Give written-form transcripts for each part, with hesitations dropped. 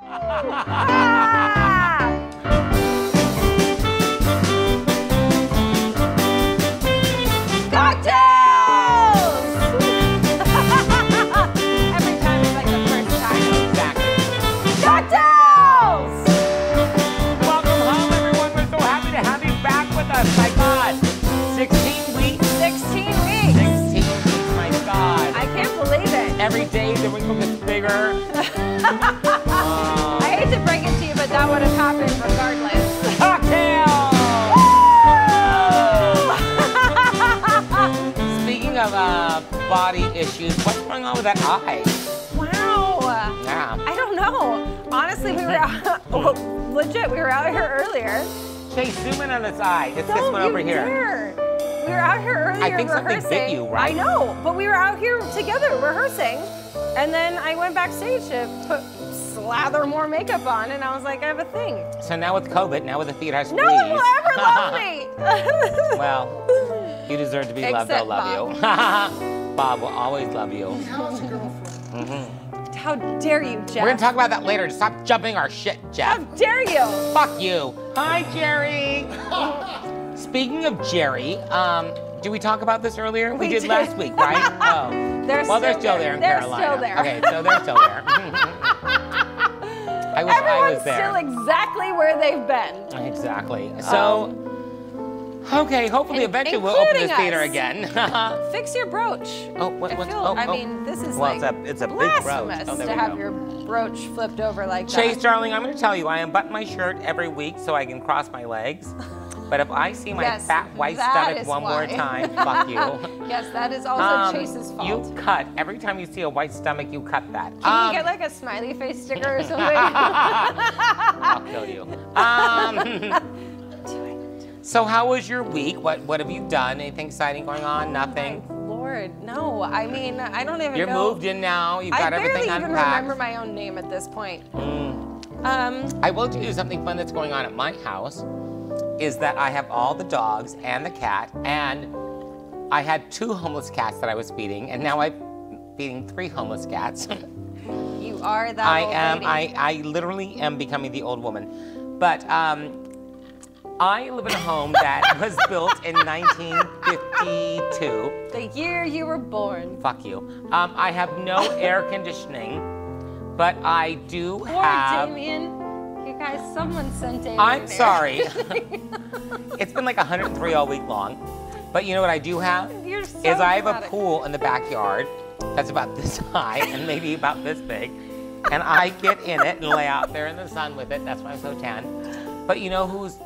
Cocktails! Every time it's like the first time. Exactly. Cocktails! Welcome home, everyone. We're so happy to have you back with us. My God. 16 weeks. 16 weeks. 16 weeks, my God. I can't believe it. Every day the wrinkle gets bigger. I hate to break it to you, but that would have happened regardless. Cocktail! Speaking of body issues, what's going on with that eye? Wow. Yeah. I don't know. Honestly, we were out, legit, we were out here earlier. Chase, zoom in on this eye. It's this Don't one you over here. dare. We were out here earlier I think something rehearsing. bit you, right? I know, but we were out here together rehearsing, and then I went backstage to slather more makeup on, and I was like, I have a thing. So now with COVID, now with the theater has No one will ever love me. Well, you deserve to be loved. They'll Except love you. Bob will always love you. How dare you, Jeff? We're gonna talk about that later. Stop jumping our shit, Jeff. How dare you? Fuck you. Hi, Jerry. Speaking of Jerry, did we talk about this earlier? We did last week, right? Oh. They're They're still there in They're Carolina. still there. Okay, so they're still there. I wish I Everyone's was there. still exactly where they've been. Exactly. So, okay, hopefully eventually we'll open this theater again. Fix your brooch. Oh, what? I mean, this is well, like it's a big brooch. blasphemous Oh, there to we have go. your brooch flipped over like Chase, that. darling, I'm going to tell you, I unbutton my shirt every week so I can cross my legs. But if I see my Yes, fat white that stomach is one more why. time, fuck you. Yes, that is also Chase's fault. You cut. Every time you see a white stomach, you cut that. Can you get like a smiley face sticker or something? I'll kill you. Do it. So how was your week? What have you done? Anything exciting going on? Nothing? My Lord, no. I mean, I don't even You're know. moved in now. You've I got barely everything even unpacked. remember my own name at this point. I will tell you something fun that's going on at my house is that I have all the dogs and the cat, and I had 2 homeless cats that I was feeding, and now I'm feeding 3 homeless cats. You are that I old am. lady. I literally am becoming the old woman. But I live in a home that was built in 1952. The year you were born. Fuck you. I have no air conditioning, but I do Poor have. Damien. You guys, someone sent Damien. I'm there. sorry. It's been like 103 all week long. But you know what I do have? You're so is I have a dramatic. pool in the backyard that's about this high and maybe about this big. And I get in it and lay out there in the sun with it. That's why I'm so tan. But you know who's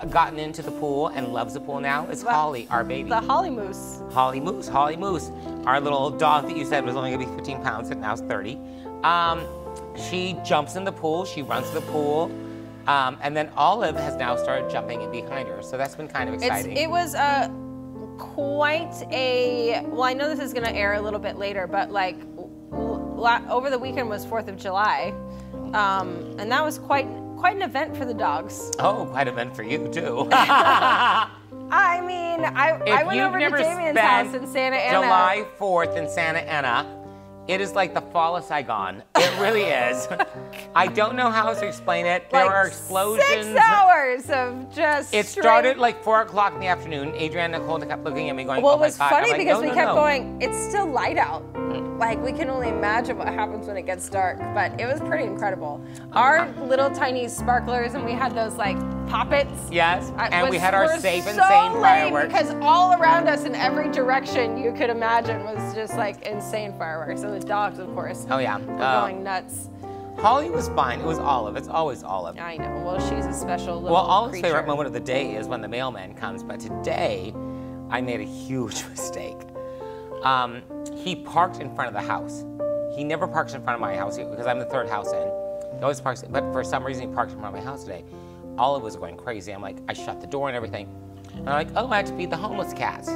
gotten into the pool and loves the pool now? It's Holly, our baby. The Holly Moose. Holly Moose, Holly Moose. Our little dog that you said was only gonna be 15 pounds and now it's 30. She jumps in the pool, she runs to the pool, and then Olive has now started jumping in behind her. So that's been kind of exciting. It was quite a, well, I know this is gonna air a little bit later, but like over the weekend was 4th of July. And that was quite an event for the dogs. Oh, quite an event for you too. I mean, I went over to Damien's house in Santa Ana. July 4th in Santa Ana, it is like the fall of Saigon. It really is. I don't know how else to explain it. There Like are explosions. 6 hours of just It started like 4 o'clock in the afternoon. Adrienne Nicole kept looking at me going, Well, oh it my was God. funny I'm like, because no, we no, kept no. going, it's still light out. Like, we can only imagine what happens when it gets dark, but it was pretty incredible. Our little tiny sparklers, and we had those like poppets. Yes, and we had our were safe and so sane lame fireworks. because all around us in every direction you could imagine was just like insane fireworks. And the dogs, of course, Oh yeah. were going nuts. Holly was fine. It was Olive. It's always Olive. I know. Well, she's a special little Well, Olive's creature. favorite moment of the day is when the mailman comes, but today I made a huge mistake. He parked in front of the house. He never parks in front of my house because I'm the 3rd house in. He always parks, but for some reason he parked in front of my house today. Olive was going crazy. I'm like, I shut the door and everything. And I'm like, oh, I have to feed the homeless cats.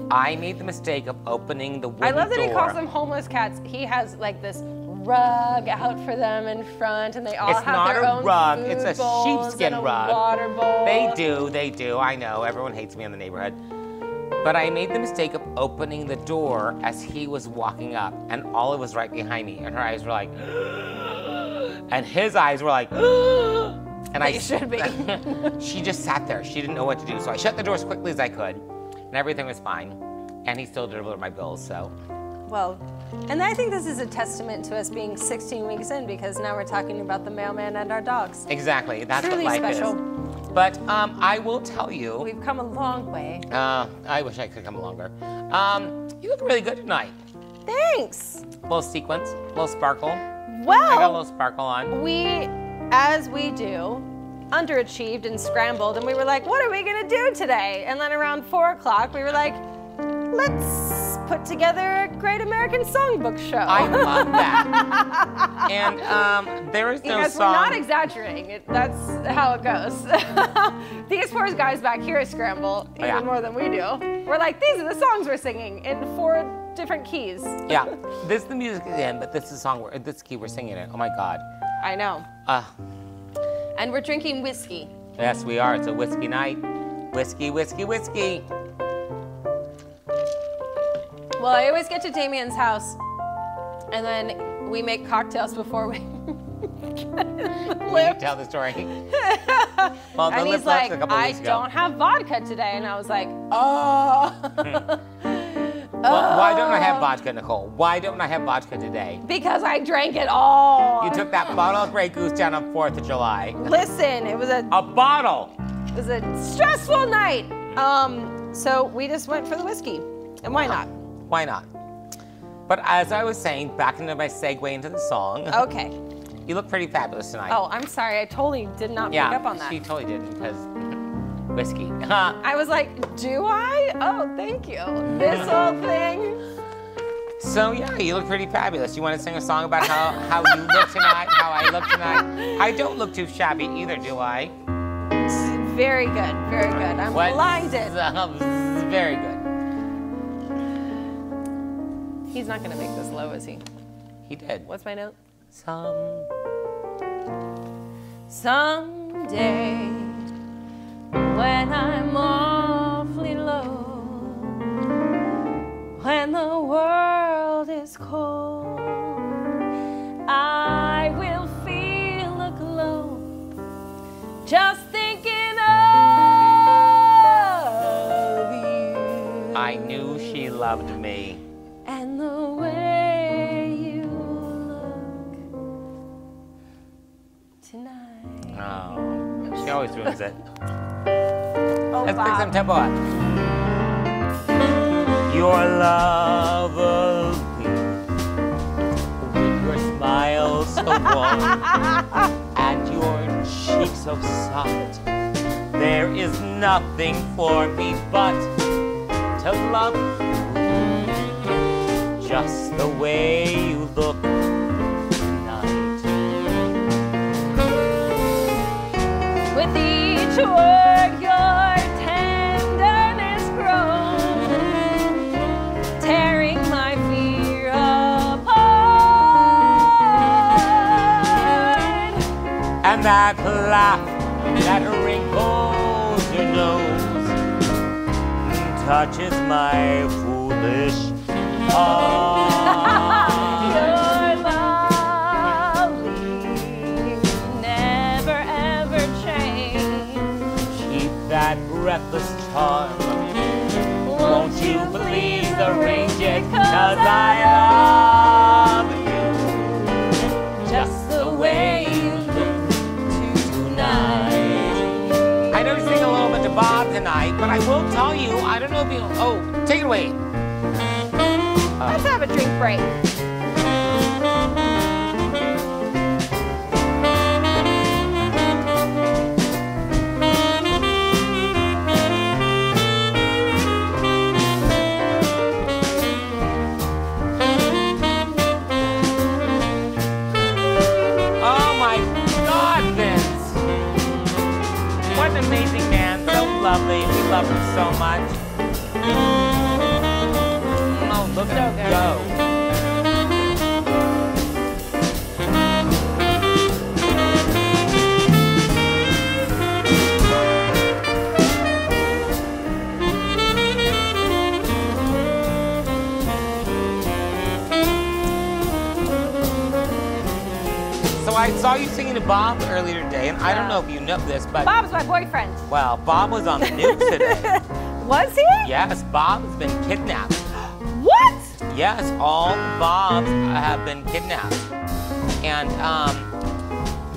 I made the mistake of opening the wooden I love that door. he calls them homeless cats. He has like this rug out for them in front, and they all It's have not their a own rug, food it's a bowls sheepskin and a rug. water bowl. They do. I know, everyone hates me in the neighborhood. But I made the mistake of opening the door as he was walking up, and Olive was right behind me, and her eyes were like, And his eyes were like, and They should be. She just sat there. She didn't know what to do. So I shut the door as quickly as I could, and everything was fine. And he still delivered my bills, so. Well, and I think this is a testament to us being 16 weeks in, because now we're talking about the mailman and our dogs. Exactly, that's Truly what life special. is. But I will tell you. We've come a long way. I wish I could come longer. You look really good tonight. Thanks. Little sequins, little sparkle. Well, I got a little sparkle on. we, as we do, underachieved and scrambled, and we were like, what are we gonna do today? And then around 4 o'clock, we were like, let's put together a Great American Songbook show. I love that. And there is no Because song. we're not exaggerating. That's how it goes. These poor guys back here scramble even Yeah. more than we do. We're like, these are the songs we're singing in 4 different keys. Yeah, this the music is in, but this is the song. This key we're singing it. Oh my God. I know. And we're drinking whiskey. Yes, we are. It's a whiskey night. Whiskey, whiskey, whiskey. Well, I always get to Damien's house, and then we make cocktails before we Will you tell the story? Well, the and lip he's gloss like, a couple I weeks ago. don't have vodka today. And I was like, oh. Well, why don't I have vodka, Nicole? Why don't I have vodka today? Because I drank it all. You took that bottle of Grey Goose down on 4th of July. Listen, it was a bottle. stressful night. So we just went for the whiskey. And why not? Why not? But as I was saying, back into my segue into the song. Okay. You look pretty fabulous tonight. Oh, I'm sorry. I totally did not pick up on that. She totally didn't, because whiskey. I was like, do I? Oh, thank you. This whole thing. So yeah, you look pretty fabulous. You want to sing a song about how you look tonight, how I look tonight? I don't look too shabby either, do I? Very good. Very good. I'm blinded. Very good. He's not going to make this low, is he? He did. What's my note? Someday, when I'm awfully low, when the world is cold, I will feel a glow just thinking of you. I knew she loved me. And the way you look tonight. Oh, she always ruins it. Oh, Let's pick Bob. some tempo up. Your love of me, with your smile so warm and your cheek so soft, there is nothing for me but to love you just the way you look tonight. With each word your tenderness grows, tearing my fear apart. And that laugh that wrinkles your nose touches my foolish heart. You're lovely, never ever change. Keep that breathless charm. Won't you please arrange it? 'Cause I love you just the way you look tonight. I know you sing a little bit to Bob tonight, but I will tell you, I don't know if you. Oh, take it away. Let's have a drink break. Oh my God, Vince! What an amazing man, so lovely. We love him so much. Oh, look at him go. So So I saw you singing to Bob earlier today, and I don't know if you know this, but Bob's my boyfriend. well, Bob was on the news today. Was he? Yes, Bob has been kidnapped. What? Yes, all Bobs have been kidnapped. And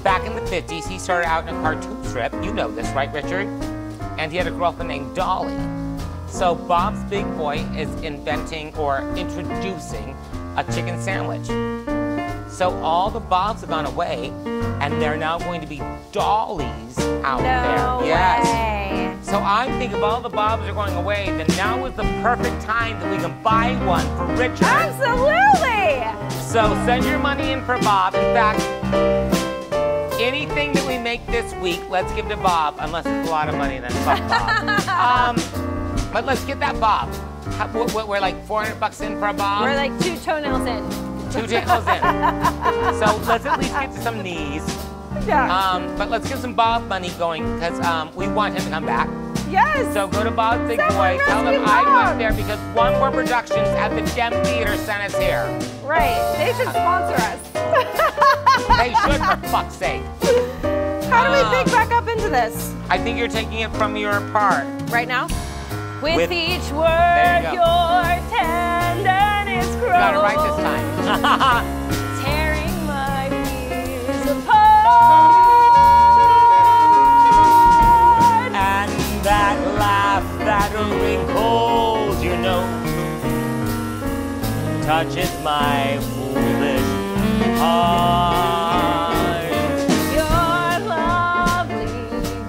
back in the 50s, he started out in a cartoon strip. You know this, right, Richard? And he had a girlfriend named Dolly. So Bob's Big Boy is inventing or introducing a chicken sandwich. So all the Bobs have gone away, and they're now going to be Dollies out there. No Yes. way. So I think if all the Bobs are going away, then now is the perfect time that we can buy one for Richard. Absolutely. So send your money in for Bob. In fact, anything that we make this week, let's give to Bob, unless it's a lot of money, then fuck Bob. But let's get that Bob. We're like $400 in for a Bob. We're like 2 toenails in. 2 tails in. So let's at least get to some knees. Yeah. But let's get some Bob money going because we want him to come back. Yes. So go to Bob's Big Someone Boy, tell him rescue I Bob. went there because One More Productions at the Gem Theater sent us here. Right. They should sponsor us. They should, for fuck's sake. How do we pick back up into this? I think you're taking it from your part. Right now? With each There word, you go. your tenderness grows. You got it right this time. Tearing my fears apart. And that laugh that wrinkles your nose touches my foolish heart. You're lovely,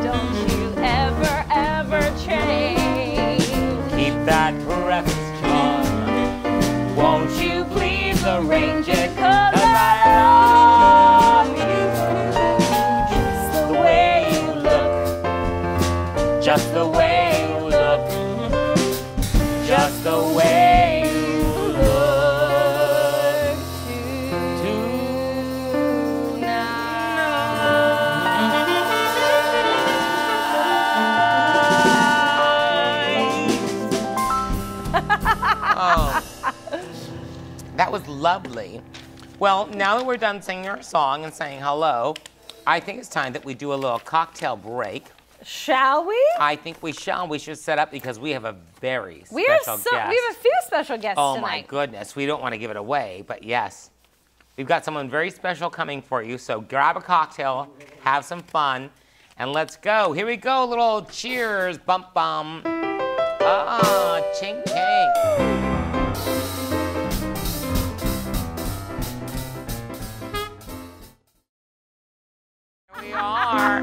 don't you ever change. Keep that breathless charm. Won't you please arrange it? 'Cause I love you. Just the way you look. Just the way you look. Just the way you look tonight. Oh, that was lovely. Well, now that we're done singing our song and saying hello, I think it's time that we do a little cocktail break. Shall we? I think we shall. We should set up because we have a very We have special so guest. we have a few special guests Oh tonight. my goodness, we don't want to give it away, but yes. We've got someone very special coming for you, so grab a cocktail, have some fun, and let's go. Here we go, little cheers, bump bum. Ah, ching ching. Here we are.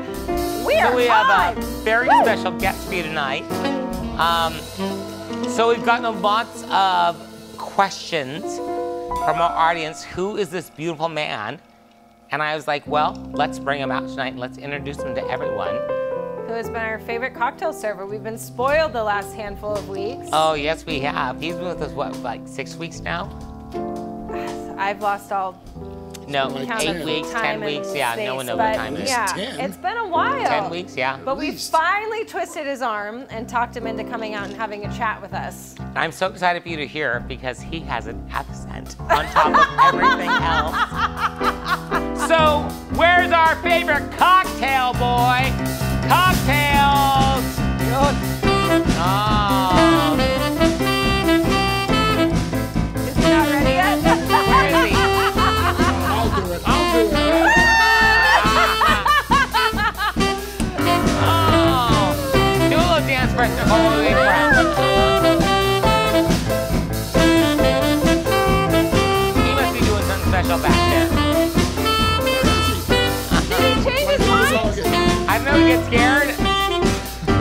We are So we have live. a very special guest for you tonight. So we've gotten lots of questions from our audience. Who is this beautiful man? And I was like, well, let's bring him out tonight and let's introduce him to everyone. Who has been our favorite cocktail server. We've been spoiled the last handful of weeks. Oh, yes, we have. He's been with us, what, like 6 weeks now? I've lost all No, Like count 8 of weeks, time 10 weeks. and Yeah, no space, one knows but what time it is. Yeah, 10. it's been a while. 10 weeks, yeah. But we least. finally twisted his arm and talked him into coming out and having a chat with us. I'm so excited for you to hear because he has an accent on top of everything else. So, where's our favorite cocktail boy? Cocktails! Oh. Is he not ready yet? Where is he? I'll do it. I'll do it. Oh. Do a little dance for us, Nicole. We'll wait for him. He must be doing something special back there. Did he change his mind? I don't know, he gets scared.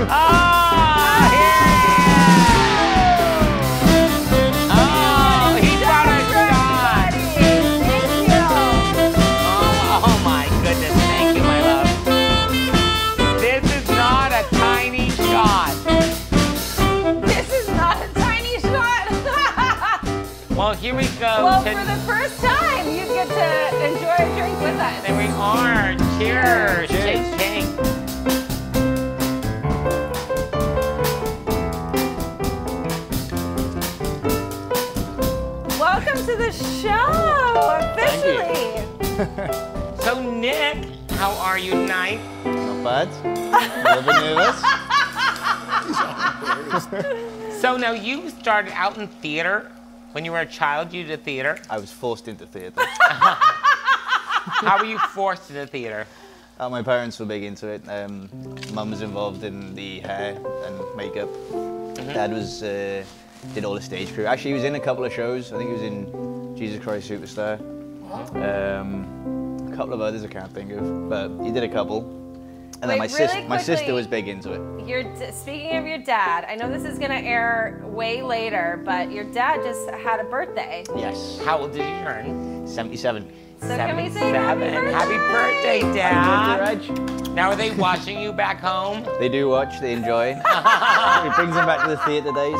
Oh, here he is. Oh, he brought us John. Thank you. Oh my goodness, thank you, my love. This is not a tiny shot. This is not a tiny shot. Well, here we go. Well, for the first time, you get to enjoy a drink with us. There we are. Cheers. Cheers. Shake, shake. Welcome to the show, officially. So how are you tonight? Not bad. A little bit nervous. So now you started out in theater. When you were a child, you did theater. I was forced into theatre. How were you forced into theater? My parents were big into it. Mum was involved in the hair and makeup. Dad was did all the stage crew. Actually, he was in a couple of shows. I think he was in Jesus Christ Superstar. A couple of others I can't think of, but he did a couple. And then Wait, my really sister quickly- was big into it. Speaking of your dad, I know this is gonna air way later, but your dad just had a birthday. Yes. How old did you turn? 77. So can we say 77. happy birthday? Happy birthday, Dad. Happy birthday, Reg. Now, are they watching you back home? They do watch, they enjoy. It brings them back to the theatre days.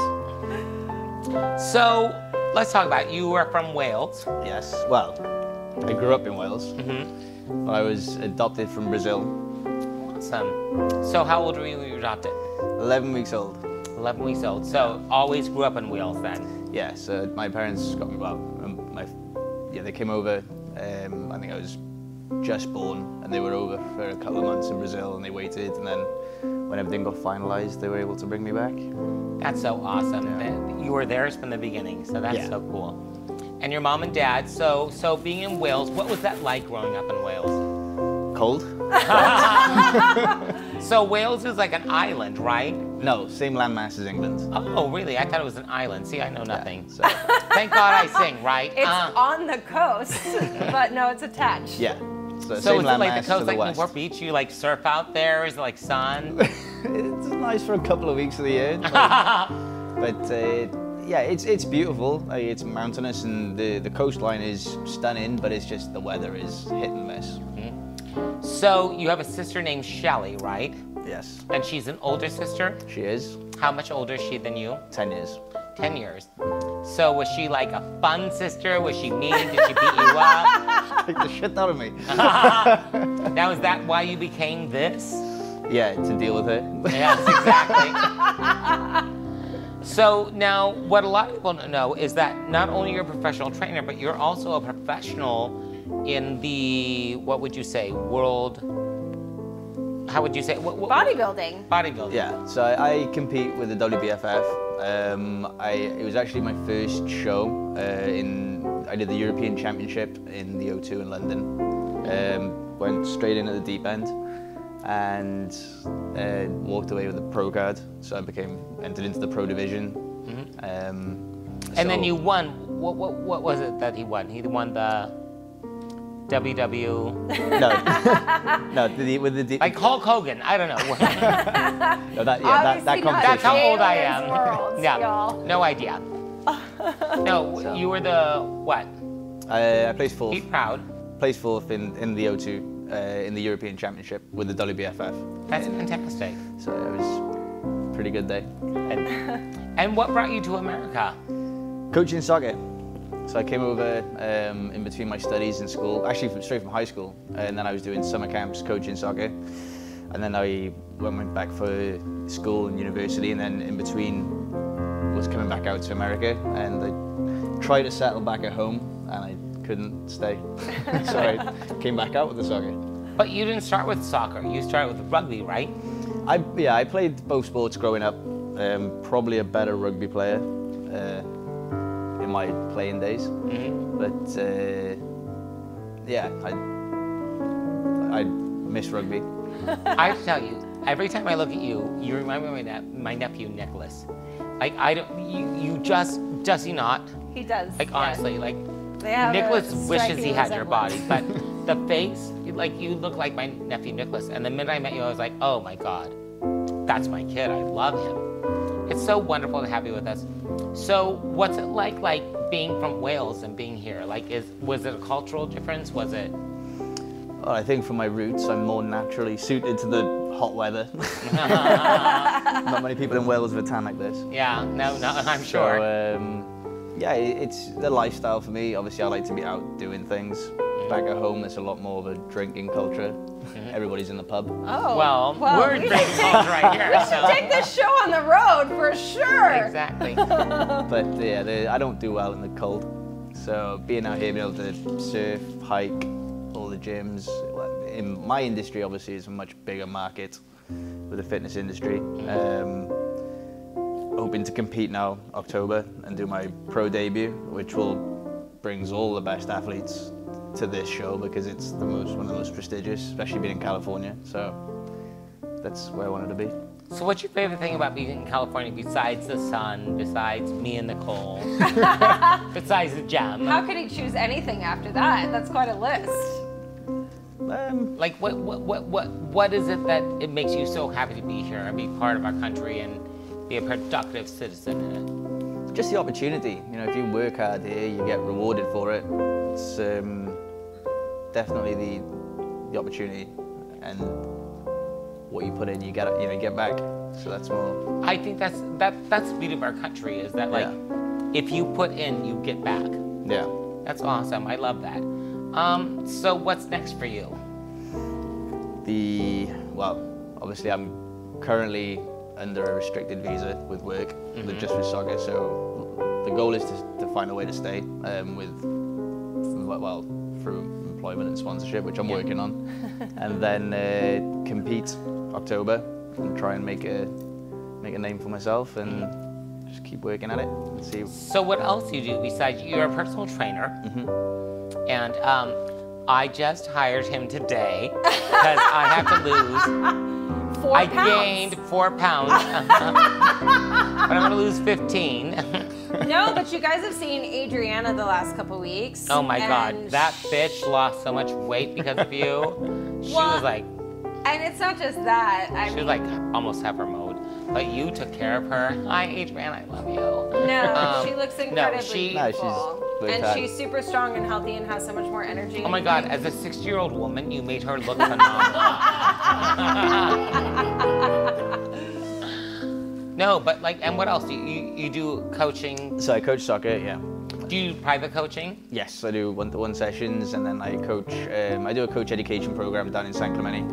So, let's talk about it. You were from Wales. Yes. Well, I grew up in Wales. But I was adopted from Brazil. Awesome. So, how old were you when you were adopted? 11 weeks old. 11 weeks old. So, always grew up in Wales then? Yeah, so my parents got me, they came over, I think I was just born, and they were over for a couple of months in Brazil, and they waited, and then when everything got finalized, they were able to bring me back. That's so awesome. Yeah. You were theirs from the beginning, so that's Yeah. so cool. And your mom and dad, so being in Wales, what was that like growing up in Wales? Cold? So Wales is like an island, right? No, same landmass as England. Oh, really? I thought it was an island. See, I know nothing. So, Thank God I sing, right? It's on the coast, but no, it's attached. yeah. So, So same is it landmass like the to coast, the like west. Newport Beach? You like surf out there? Is it like sun? It's nice for a couple of weeks of the year. But yeah, it's beautiful. Like, it's mountainous, and the coastline is stunning, but it's just the weather is hit and miss. So you have a sister named Shelly, right? Yes, And she's an older sister. she is. How much older is she than you? 10 years. 10 years. So was she like a fun sister? Was she mean? Did she beat you up? Take the shit out of me. Now is that why you became this? Yeah, to deal with it. Yes, exactly. So now what a lot of people don't know is that not only you're a professional trainer, but you're also a professional in the, what would you say, world, how would you say? Bodybuilding. Bodybuilding. Yeah, so I compete with the WBFF. It was actually my first show. I did the European Championship in the O2 in London. Went straight in at the deep end and walked away with a pro card. So I entered into the pro division. And then you won. What was it that he won? He won the WW. No, with the Like Hulk Hogan. I don't know. no, that Obviously not. competition. That's how old I Aliens am. worlds, Yeah. y'all. No idea. No, you were the what? I placed Be fourth. proud. Placed fourth in the O2 in the European Championship with the WBFF. That's fantastic. So it was a pretty good day. And what brought you to America? Coaching soccer. So I came over in between my studies in school, actually straight from high school, and then I was doing summer camps coaching soccer. And then I went back for school and university, and then in between was coming back out to America, and I tried to settle back at home, and I couldn't stay. So I came back out with the soccer. But you didn't start with soccer. You started with rugby, right? I played both sports growing up. Probably a better rugby player in my playing days. But yeah, I miss rugby. I have to tell you, every time I look at you, you remind me of my nephew Nicholas. Like does he not? He does. Like yes. honestly, like They have Nicholas a wishes he striking had your body, resemblance. but the face, you look like my nephew Nicholas. And the minute I met you, I was like, oh my God, that's my kid. I love him. It's so wonderful to have you with us. So what's it like being from Wales and being here? Was it a cultural difference? Was it? Well, I think from my roots, I'm more naturally suited to the hot weather. Not many people in Wales have a tan like this. Yeah, no, I'm sure. So, yeah, it's the lifestyle for me. Obviously, I like to be out doing things. Back at home, there's a lot more of a drinking culture. Everybody's in the pub. Oh. Well, we're we drinking culture right here. We should so. take this show on the road for sure. Exactly. But yeah, I don't do well in the cold. So being out here, being able to surf, hike, all the gyms, well, in my industry, obviously, is a much bigger market with the fitness industry. Hoping to compete now, October, and do my pro debut, which will brings all the best athletes to this show because it's one of the most prestigious, especially being in California. So that's where I wanted to be. So what's your favorite thing about being in California besides the sun, besides me and Nicole, besides the gym? How could he choose anything after that? That's quite a list. Like what is it that it makes you so happy to be here and be part of our country and be a productive citizen in it? Just the opportunity. You know, if you work hard here, you get rewarded for it. It's definitely the opportunity, and what you put in, you get back. So that's more. I think that's the beauty of our country is that like if you put in, you get back. Yeah. That's awesome. I love that. So what's next for you? Well, obviously I'm currently under a restricted visa with work, but just with soccer. So the goal is to find a way to stay through employment and sponsorship, which I'm working on, and then compete October and try and make a name for myself and just keep working at it and see. So what else do you do besides you're a personal trainer? And I just hired him today because I have to lose. 4 I pounds. gained 4 pounds, but I'm gonna lose 15. No, but you guys have seen Adriana the last couple weeks. Oh my God, and that bitch lost so much weight because of you. She Well, was like, And it's not just that. she was like almost heifer mode, but you took care of her. Hi, Adriana, I love you. No, she looks incredibly she- No, beautiful. she's And hot. she's super strong and healthy and has so much more energy. Oh my God, as a 60-year-old woman, you made her look phenomenal. No, but like, and what else? You do coaching? So I coach soccer, yeah. Do you do private coaching? Yes, I do one-to-one sessions, and then I coach. I do a coach education program down in San Clemente.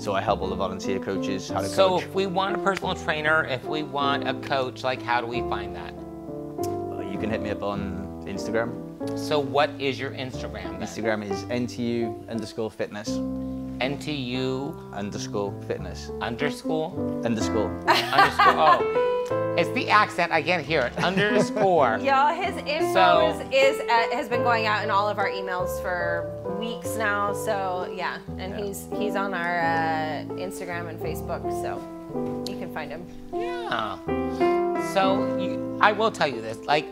So I help all the volunteer coaches how to So coach. if we want a personal trainer, if we want a coach, like how do we find that? You can hit me up on Instagram. So what is your Instagram then? Instagram is NTU_fitness. NTU_fitness. Underscore. Underscore. Oh, it's the accent. I can't hear it. Underscore. Y'all, his info has been going out in all of our emails for weeks now. So yeah, and he's on our Instagram and Facebook, so you can find him. Yeah. So I will tell you this. Like,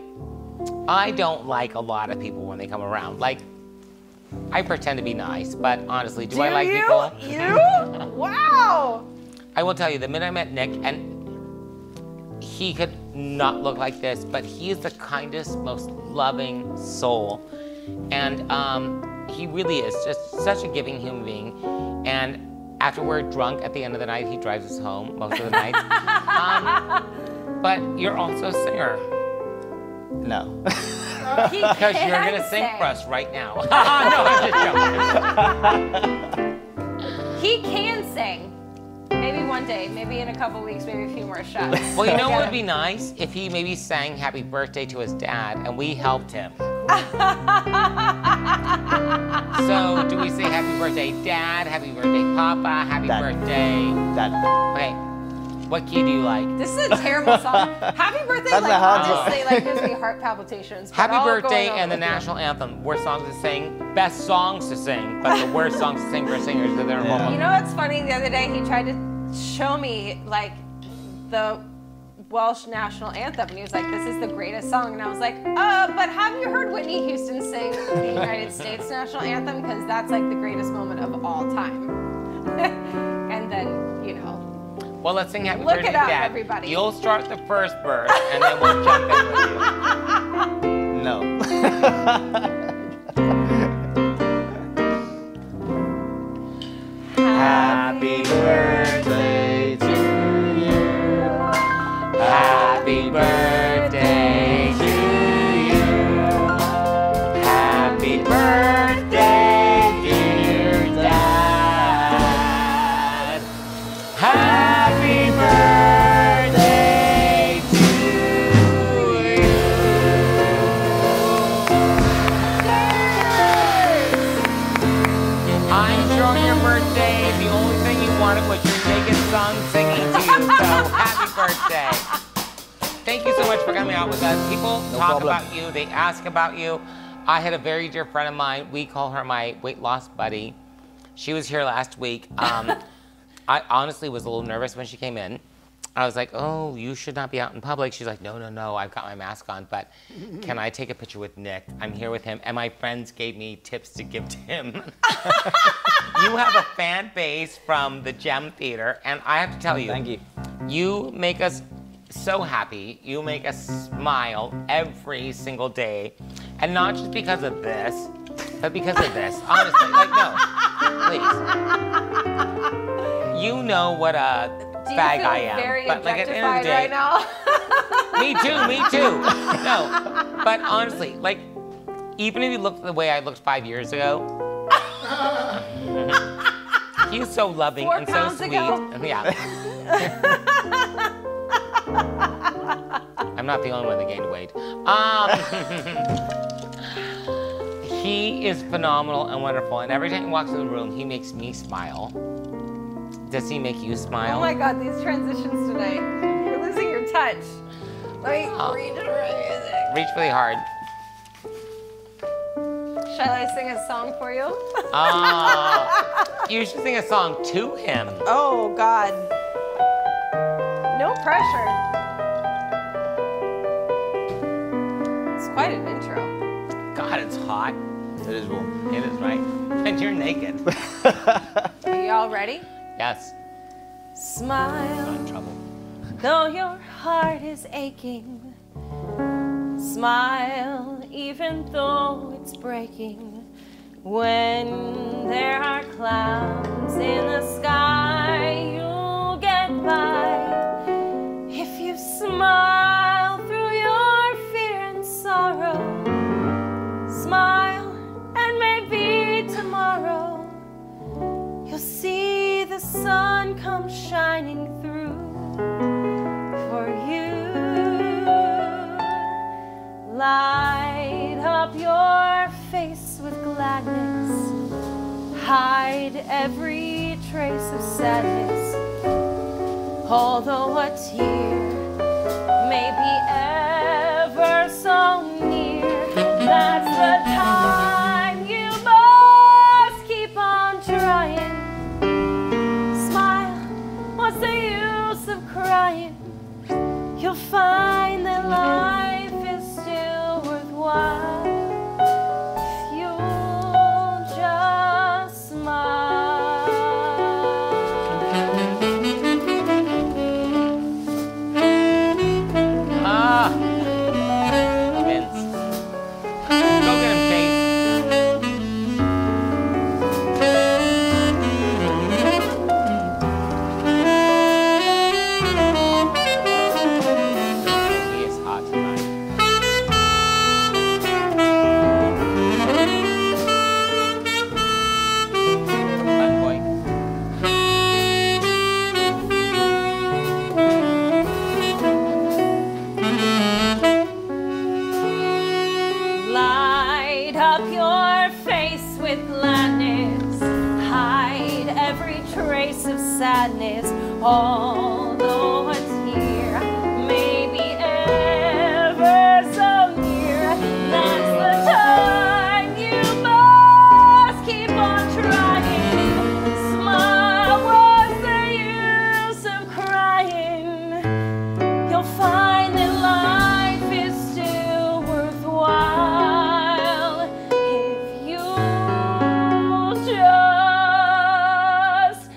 I don't like a lot of people when they come around. Like, I pretend to be nice, but honestly, do I like people? You? Wow. I will tell you, the minute I met Nick, and he could not look like this, but he is the kindest, most loving soul. And he really is just such a giving human being. And after we're drunk at the end of the night, he drives us home most of the nights. But you're also a singer. No. Because you're going to sing for us right now. No, I'm just joking. He can sing. Maybe one day, maybe in a couple weeks, maybe a few more shots. Well, you know what would be nice? If he maybe sang happy birthday to his dad and we helped him. So, do we say happy birthday, Dad? Happy birthday, Papa? Happy Dad. birthday. Dad. Okay. What key do you like? This is a terrible song. Happy birthday, That's like a hard honestly, like gives me heart palpitations. but Happy I'll go birthday along and the with you. national anthem. Worst songs to sing, best songs to sing, but the worst songs to sing for singers because they're Yeah. You know what's funny? The other day he tried to show me like the Welsh national anthem, and he was like, "This is the greatest song," and I was like, but have you heard Whitney Houston sing the United States national anthem? Because that's like the greatest moment of all time. And then, you know. Well, let's sing happy Look birthday, it up, Dad. everybody. You'll start the first verse, and then we'll jump in with you. No. Happy birthday to you. Happy birthday to you. Happy birthday, dear Dad. Happy birthday to you. I'm sure your birthday birthday. The only thing you wanted was your naked son singing to you, so happy birthday. Thank you so much for coming out with us. People talk problem. about you, they ask about you. I had a very dear friend of mine, we call her my weight loss buddy. She was here last week. I honestly was a little nervous when she came in. I was like, oh, you should not be out in public. She's like, no, no, no, I've got my mask on, but can I take a picture with Nick? I'm here with him, and my friends gave me tips to give to him. You have a fan base from the Gem Theater, and I have to tell you, Thank you. you make us so happy. You make us smile every single day, and not just because of this, but because of this. Honestly, like, no, please. You know what a fag I am, very but like at the end of the objectified day, right now. me too. No, but honestly, like, even if you look the way I looked 5 years ago, he's so loving 4 and so pounds sweet. ago? Yeah. I'm not the only one that gained weight. He is phenomenal and wonderful, and every time he walks in the room, he makes me smile. Does he make you smile? Oh my God, these transitions tonight. You're losing your touch. Let me read it right. Reach really hard. Shall I sing a song for you? You should sing a song to him. Oh God. No pressure. It's quite an intro. God, it's hot. It is warm. It is, right? And you're naked. Are y'all ready? Yes. Smile, Not in trouble. though your heart is aching. Smile, even though it's breaking. When there are clouds in the sky, you'll get by. If you smile through your fear and sorrow, smile, and maybe tomorrow you'll see the sun come shining through for you. Light up your face with gladness. Hide every trace of sadness. Although a tear may be ever so near, that's the time you must keep on trying. Smile, what's the use of crying? You'll find that life is still worthwhile if you'll just smile. Vince. Go get him, Chase. He is hot tonight. Fun boy. Light up your face with gladness. Hide every trace of sadness. Although a tear may be ever so near, that's the time you must keep on trying. Smile, what's the use of crying? You'll find that life is still worthwhile if you just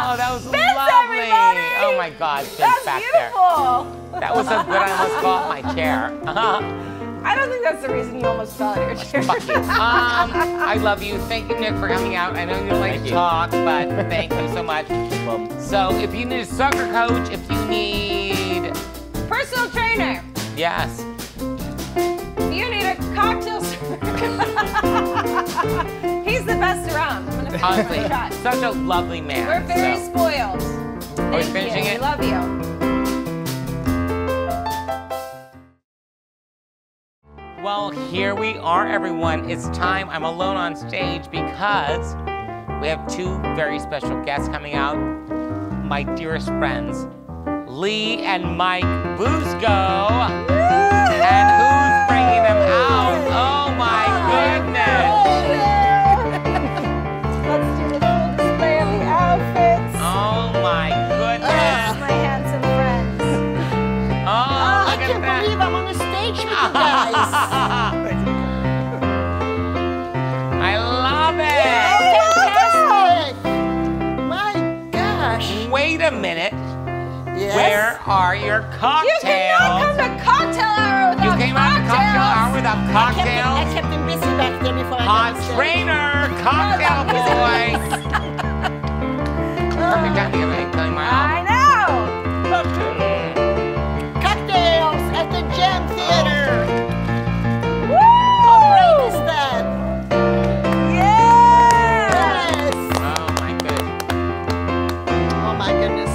Oh, that was Vince, lovely. everybody! Oh my God, Vince That's back beautiful. there. That was so good, I almost fell off my chair. I don't think that's the reason you almost fell out of your chair. Fuck you. I love you. Thank you, Nick, for coming out. I know you don't like Thank to you. talk, but thank you so much. Well, So if you need a soccer coach, if you need, Personal trainer. yes, If you need a cocktail server. He's the best around. I'm gonna finish honestly, my shot. such a lovely man. We're very so, spoiled. Are we Thank finishing you. it? We love you. Well, here we are, everyone. It's time. I'm alone on stage because we have two very special guests coming out. My dearest friends, Lee and Mike Busco. And who's bringing them out? Oh my goodness. Let's do the full display of the outfits. Oh my goodness. My handsome friends. Oh, I look at can't that. believe I'm on the stage with you guys. I love it. Fantastic! My gosh. Wait a minute. Yes. Where are your cocktails? You cannot come to cocktail hour without You came out to cocktail hour without I cocktails? kept him busy back there before I Hot got on stage. trainer, cocktail boy. Perfect time to get ready to play my I album. know. Cocktails at the Jam Theater. Woo! How great is that? Yeah! Yes. Oh my goodness. Oh my goodness.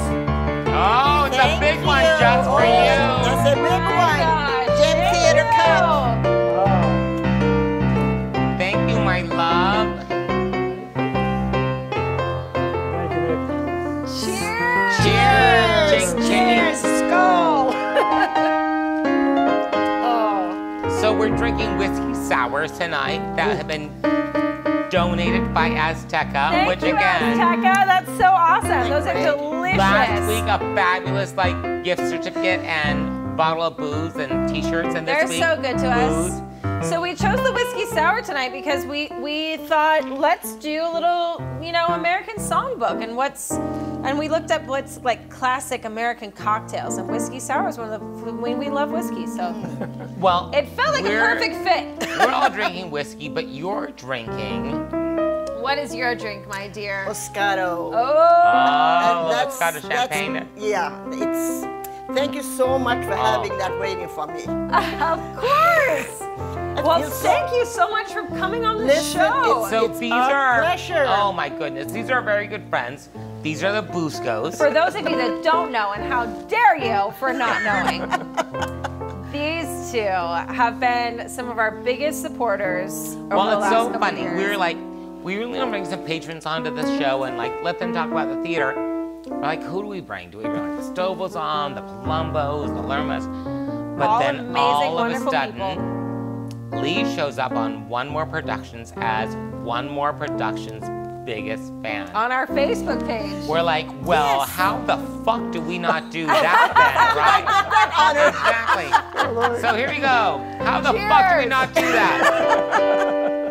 Oh, it's a Thank big one you. just for Oh, you. That's a big one. Gosh, Jam thank Theater you. Cup. Thank you, my love. Cheers! Cheers. Ching, ching. Cheers. Skull. Oh. So we're drinking whiskey sours tonight that have been donated by Azteca, Thank which you, again, Azteca. That's so awesome. Those are great. delicious. last week a fabulous like gift certificate and bottle of booze and t-shirts, and this They're week so good to booze. us. So we chose the whiskey sour tonight because we thought let's do a little, American songbook and we looked up what's like classic American cocktails, and whiskey sour is one of the we love whiskey, so Well, it felt like a we're- perfect fit. We're all drinking whiskey, but you're drinking. What is your drink, my dear? Moscato. Oh, Oh, And it's got a champagne. Yeah, it's. Thank you so much for having that waiting for me. of course. Well, feels so- thank you so much for coming on the Listen, show. So It's these our are. pleasure. Oh my goodness, these are very good friends. These are the Buscos. For those of you that don't know, and how dare you for not knowing, these two have been some of our biggest supporters over Well, the it's last so couple funny. years. We were like, we really want to bring some patrons onto this show and like let them talk about the theater. We're like, who do we bring? Do we bring like the Stovall's on, the Palombos, the Lermas? But All then amazing, all of a wonderful sudden, Lee shows up on One More Productions as One More Productions' biggest fan. on our Facebook page. We're like, well, how the fuck do we not do that then, right? Exactly. So here we go. How the fuck do we Cheers. not do that?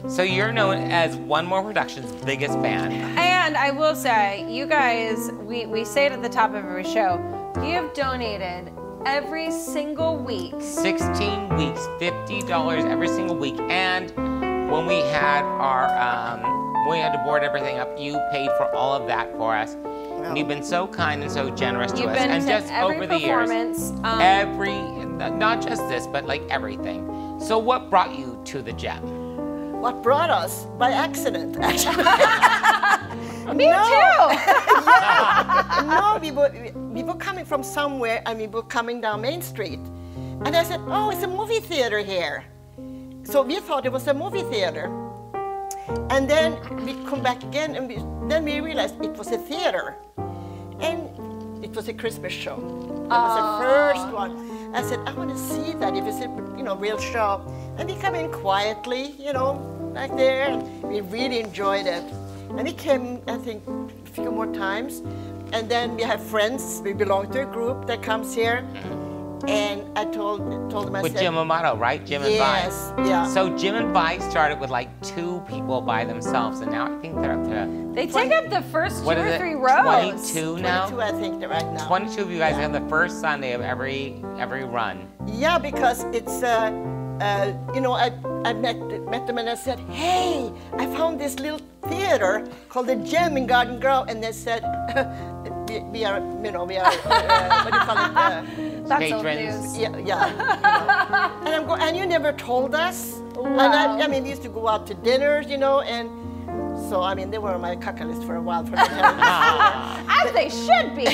So you're known as One More Productions' biggest fan. And I will say, you guys, we say it at the top of every show, you have donated every single week. 16 weeks, $50 every single week. And when we had when we had to board everything up, you paid for all of that for us. And you've been so kind and so generous to You've us. been And to just every over the years, performance. not just this, but like everything. So what brought you to the Gem? What brought us by accident, actually. Me No. too. No, we were coming from somewhere and we were coming down Main Street. And I said, oh, it's a movie theater here. So we thought it was a movie theater. And then we come back again and then we realized it was a theater. And it was a Christmas show. That was the first one. I said, I want to see that if it's a real show. And we come in quietly, back there. And we really enjoyed it. And we came, I think, a few more times. And then we have friends. We belong to a group that comes here. And I told them, I With said, Jim Amato, right? Jim and Vi. yes, yeah. So Jim and Vi started with like 2 people by themselves, and now I think they're up to, They take up the first 2 what is or it, 3 rows. 22 now? 22, I think, right now. 22 of you guys have the first Sunday of every run. Yeah, because it's, I met them and I said, hey, I found this little theater called the Gem in Garden Grove, and they said, we are, what do you call it? That's old Patrons. news. Yeah. And I'm going, and you never told us. Wow. And I mean, we used to go out to dinners, and So, I mean, they were on my caca list for a while. For the As they should be.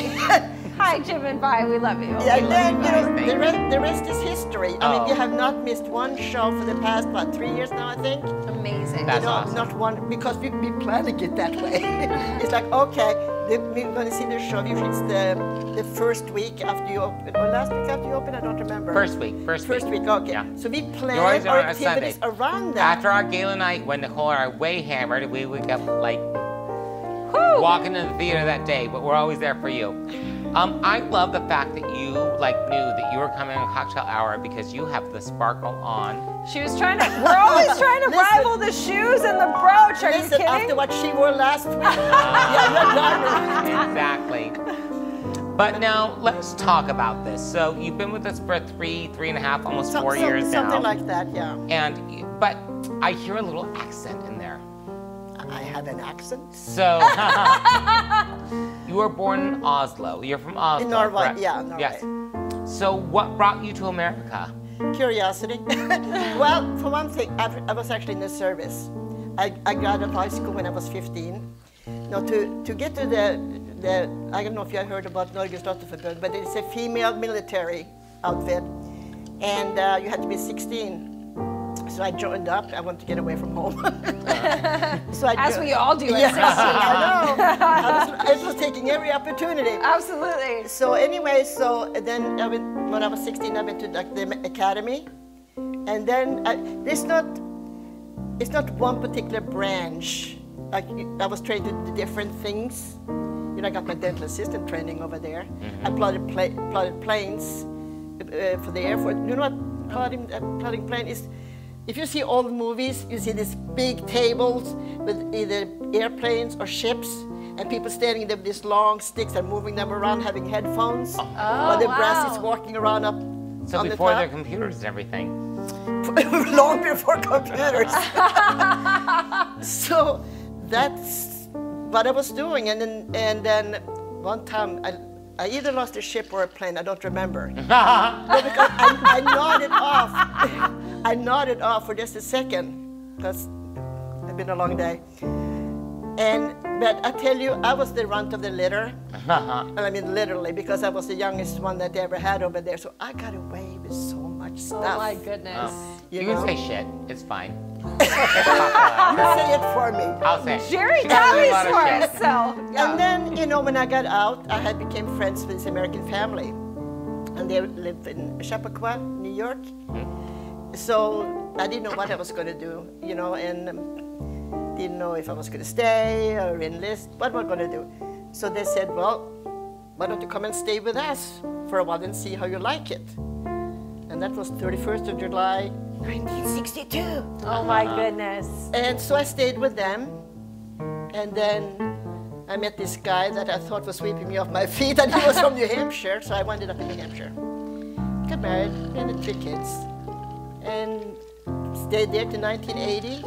Hi, Jim and Vi, we love you. yeah, and then, you know, Thank you. the rest is history. I mean, Oh. you have not missed one show for the past, what, 3 years now, I think? Amazing. That's No, awesome. not one, because we planning it that way. It's like, okay, we're going to see the show. Usually it's the first week after you open, or last week after you open, I don't remember. First week. First week, okay. Yeah. So we You're plan always our on a Sunday. activities around that. After our gala night, when Nicole and I are way hammered, we wake up like walking in the theater that day, but we're always there for you. I love the fact that you like knew that you were coming on cocktail hour because you have the sparkle on. She was trying to, we're always trying to Listen. rival the shoes and the brooch. Are you Listen, kidding? after what she wore last week, yeah, you're done. Exactly. But now let's talk about this. So you've been with us for three and a half, almost 4 years now. Something like that, yeah. But I hear a little accent in there. I have an accent. So you were born in Oslo. You're from Oslo. In Norway, correct? yeah, Norway. Yes. So what brought you to America? Curiosity. Well, for one thing, I was actually in the service. I got out of high school when I was 15. Now, to get to the I don't know if you have heard about Norges Dotterforbund, but it's a female military outfit, and you had to be 16. So I joined up. I wanted to get away from home. So I As we all do at Yeah, 16. I know. I was taking every opportunity. Absolutely. So anyway, so then when I was 16, I went to like, the academy, and then it's not one particular branch. Like I was trained to do different things. You know, I got my dental assistant training over there. I plotted planes for the Air Force. You know what plotting plane is? If you see old movies, you see these big tables with either airplanes or ships, and people standing there with these long sticks and moving them around, having headphones, while the brass is walking around up So on before the the top. computers and everything. Long before computers. So that's what I was doing, and then one time I either lost a ship or a plane. I don't remember. No, because I nodded off. I nodded off for just a second because it's been a long day. But I tell you, I was the runt of the litter. And I mean literally, because I was the youngest one that they ever had over there. So I got away with so much stuff. Oh my goodness. You know? can say shit. It's fine. Say it for me. I'll say it. Jerry She got a tallies lot of for shit. us, so. And then, you know, when I got out, I had became friends with this American family. And they lived in Chappaqua, New York. So I didn't know what I was going to do, you know, and didn't know if I was going to stay or enlist. What am I going to do? So they said, well, why don't you come and stay with us for a while and see how you like it? And that was 31st of July, 1962. Oh my goodness. And so I stayed with them, and then I met this guy that I thought was sweeping me off my feet, and he was from New Hampshire, so I ended up in New Hampshire. Got married, and had 3 kids, and stayed there till 1980.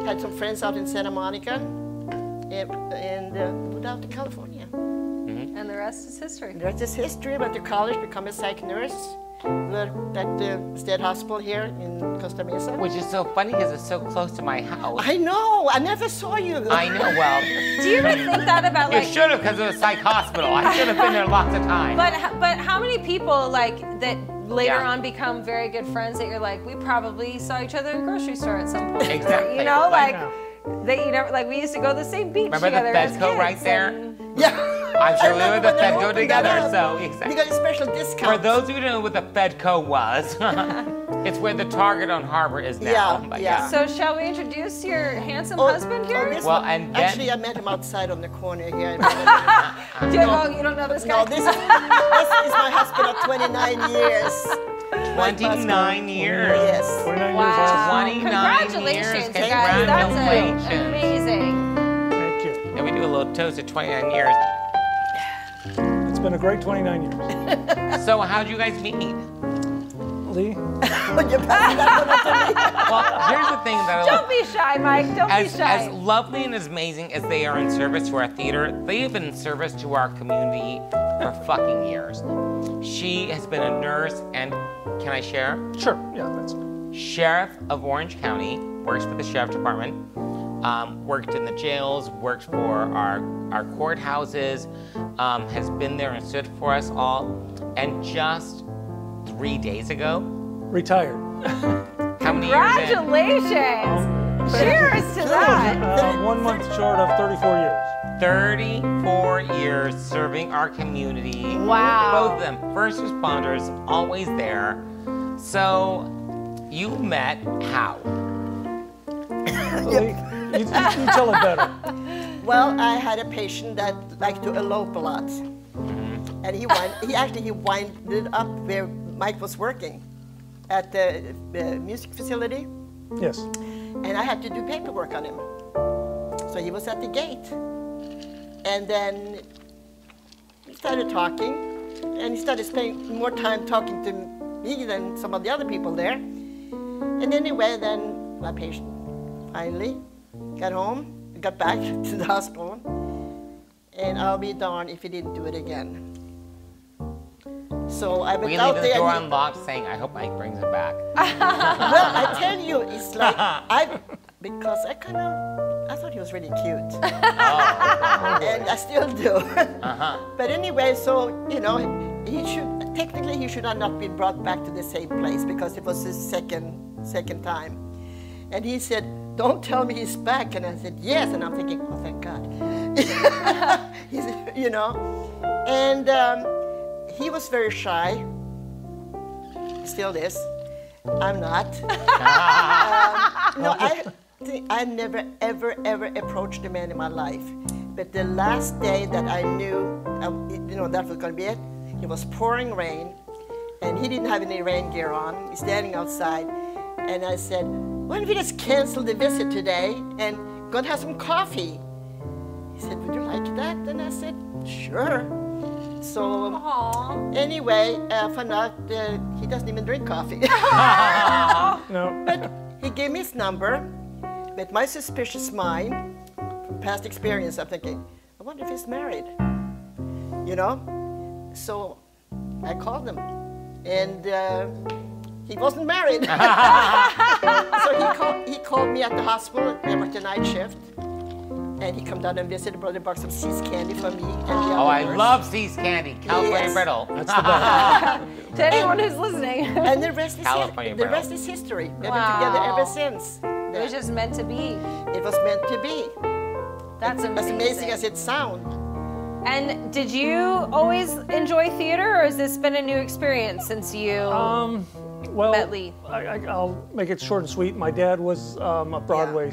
Had some friends out in Santa Monica, and moved out to California. And the rest is history. The rest is history. Went to college, become a psych nurse at the state hospital here in Costa Mesa. Which is so funny because it's so close to my house. I know, I never saw you. I know, well, Do you ever think that about you like? should have because it was a psych hospital. I should have been there lots of times. But how many people like that later Yeah. on become very good friends that you're like, we probably saw each other in a grocery store at some point. Exactly. You know, I like that. You know, like we used to go to the same beach Remember the together as Fedco kids. right there? and- Yeah. I'm sure I we were remember the when they Fedco opened together, that up. so exactly. We got a special discount. For those who don't know what the Fedco was, it's where the Target on Harbor is now. Yeah, but yeah. So shall we introduce your handsome Oh, husband here? this Well, one- and then- actually, I met him outside on the corner here. You don't know this guy? No, this is my husband of 29 years. 29 years. Yes. 29 Wow. years old. 29 Congratulations, years. you guys. That's Congratulations. amazing. Thank you. And we do a little toast at 29 years. It's been a great 29 years. So how'd you guys meet? Lee? When you pass that one to me. Well, here's the thing that I Don't be shy, Mike. Don't be as shy. lovely and as amazing as they are in service to our theater, they have been in service to our community for fucking years. She has been a nurse and, can I share? Sure. Yeah, that's Sheriff of Orange County, works for the Sheriff Department, worked in the jails, worked for our courthouses, has been there and stood for us all. And just 3 days ago, Retired. how many years in? Congratulations! Cheers to that. 1 month short of 34 years. 34 years serving our community. Wow. Both of them, first responders, always there. So, you met how? Lee, you tell it better. Well, I had a patient that liked to elope a lot. And he winded up where Mike was working at the music facility. Yes. And I had to do paperwork on him. So he was at the gate. And then we started talking, and he started spending more time talking to me than some of the other people there. And anyway, then my patient finally got home, got back to the hospital, and I'll be darned if he didn't do it again. So I went We out leave there. the door and he- unlocked saying, I hope Mike brings it back. Well, I tell you, it's like because I thought he was really cute, and I still do. But anyway, so he should have not been brought back to the same place because it was his second time. And he said, "Don't tell me he's back." And I said, "Yes." And I'm thinking, "Oh, thank God." And he was very shy. Still is. I'm not. No, I never, ever approached a man in my life. But the last day that I knew, that was going to be it, it was pouring rain, and he didn't have any rain gear on. He's standing outside, and I said, "Why don't we just cancel the visit today and go and have some coffee?" He said, "Would you like that?" And I said, "Sure." So anyway, I found out he doesn't even drink coffee. No. But he gave me his number. With my suspicious mind, from past experience, I'm thinking, I wonder if he's married. So I called him, and he wasn't married. So he called me at the hospital. I worked a night shift. And he come down and visited, brought a box of See's candy for me. And the Oh, I others. love See's candy, California Yes. Brittle. That's the best. To anyone who's listening, And the rest is California the Brittle. rest is history. They've been together ever since. it was just meant to be. It was meant to be. That's As amazing as it sounds. And did you always enjoy theater, or has this been a new experience since you Well, met Lee? I'll make it short and sweet. My dad was a Broadway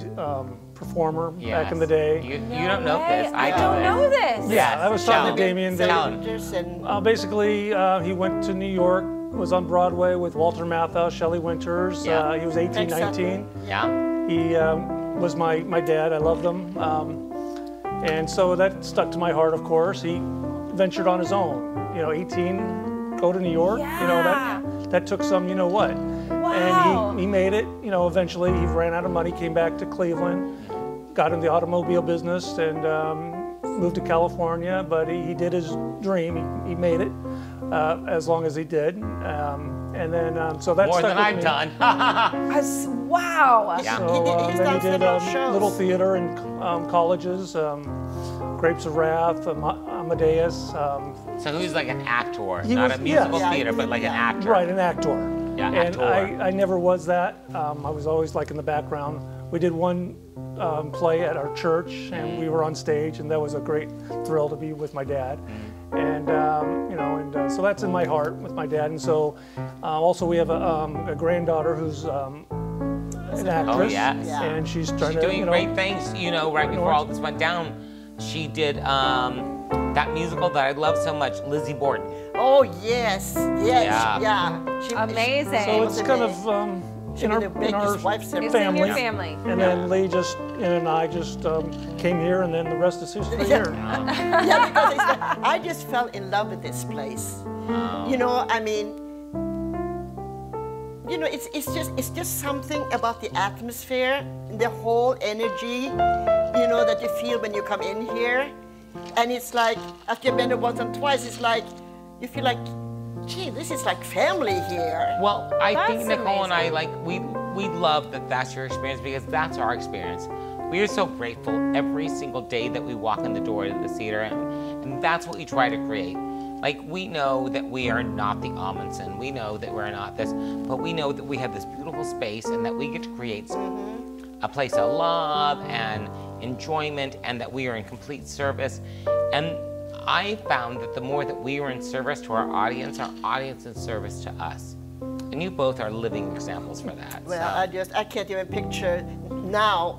performer back in the day. You don't know Hey, this. I know don't this. know this. Yeah, I was talking to Tell him. Damien. Tell him. Pictures and Basically, he went to New York, was on Broadway with Walter Matthau, Shelley Winters. Yeah. He was 18, 19. Yeah. He was my dad. I loved him. And so that stuck to my heart, of course. He ventured on his own. 18, go to New York. Yeah. That took some, what. Wow. And he made it. Eventually he ran out of money, came back to Cleveland, got in the automobile business, and moved to California. But he did his dream. He made it as long as he did. And then so that More stuck than with I've me. done. Wow. Yeah. So He's then done he did several shows. little theater in colleges, Grapes of Wrath, Amadeus. So who's like an actor, He not was- a musical yeah, theater, but like an actor. Right, an actor. Yeah, And actor. I never was that. I was always like in the background. We did one play at our church, and we were on stage, and that was a great thrill to be with my dad. And so that's in my heart with my dad. And so also we have a granddaughter who's an actress, Oh, yes. Yeah. and she's trying She's to doing great things. Right before all this went down, she did that musical that I love so much, Lizzie Borden. oh yes, Yeah. yeah. Amazing. So it's kind of She in was our, the biggest wife It's symbol. in your family. family. And then Lee and I just came here, and then the rest is history here. Yeah, because I just fell in love with this place. It's just something about the atmosphere, the whole energy, that you feel when you come in here. And it's like, after you've been there once and twice, it's like, you feel like, gee, this is like family here. Well, I think That's Nicole and I, amazing. we love that that's your experience because that's our experience. We are so grateful every single day that we walk in the door to the theater, and that's what we try to create. Like, we know that we are not the Amundsen, we know that we're not this, but we know that we have this beautiful space and that we get to create a place of love and enjoyment, and that we are in complete service. And I found that the more that we are in service to our audience in service to us. And you both are living examples for that. Well, so. I can't even picture now,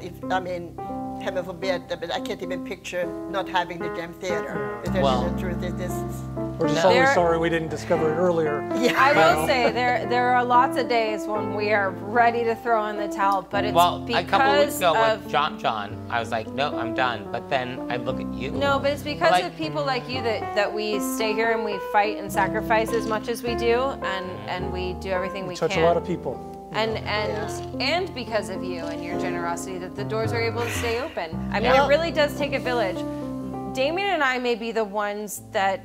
heaven forbid, but I can't even picture not having the Gem Theater. Because Well, the truth is this. We're just No. always sorry we didn't discover it earlier. Yeah. I will say there are lots of days when we are ready to throw in the towel, but it's Well, because a couple weeks ago of with John, I was like, no, I'm done. But then I look at you. no, but it's because Like- of people like you that we stay here and we fight and sacrifice as much as we do, and we do everything we Touch can. a lot of people. And because of you and your generosity, that the doors are able to stay open. I mean, Yeah. it really does take a village. Damien and I may be the ones that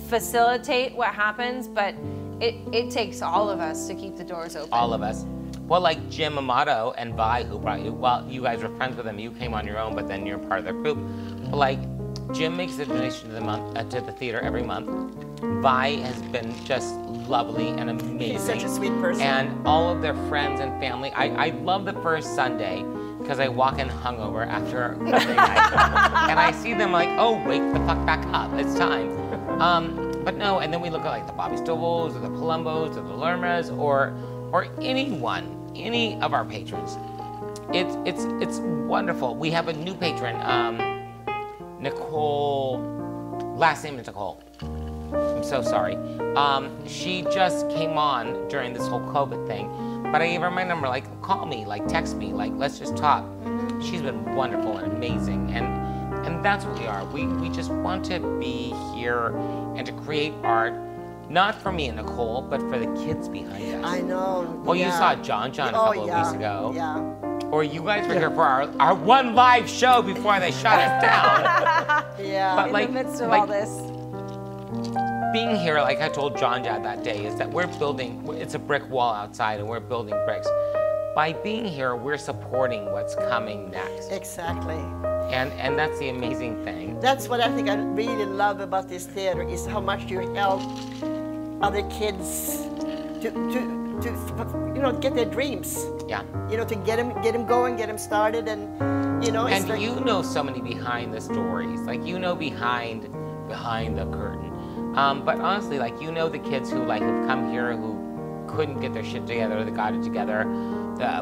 facilitate what happens, but it takes all of us to keep the doors open. All of us. Well, like Jim Amato and Vi, who brought you, well, you guys were friends with them. You came on your own, but then you're part of the group. But like, Jim makes a donation to the theater every month. Vi has been just lovely and amazing. He's such a sweet person. And all of their friends and family. I love the first Sunday because I walk in hungover after Monday night. And I see them like, oh, wake the fuck back up. It's time. But no, and then we look at like the Bobby Stovals or the Palombos or the Lermas or anyone, any of our patrons. It's wonderful. We have a new patron, Nicole, last name is Nicole. I'm so sorry. She just came on during this whole COVID thing, but I gave her my number, like, call me, like, text me, like, let's just talk. She's been wonderful and amazing, and that's what we are. We just want to be here and to create art, not for me and Nicole, but for the kids behind us. I know. Well, you yeah. saw John a couple of weeks ago. Yeah. Or you guys were here for our one live show before they shut us down. Yeah. But in like, the midst of like, all this. being here, like I told John Dad that day, is that we're building, it's a brick wall outside and we're building bricks. By being here, we're supporting what's coming next. Exactly. And that's the amazing thing. That's what I think I really love about this theater is how much you help other kids to get their dreams. Yeah. To get them going, get them started, and it's And like, you know so many behind the stories, like you know behind the curtain. But honestly, like you know the kids who like have come here who couldn't get their shit together, they got it together.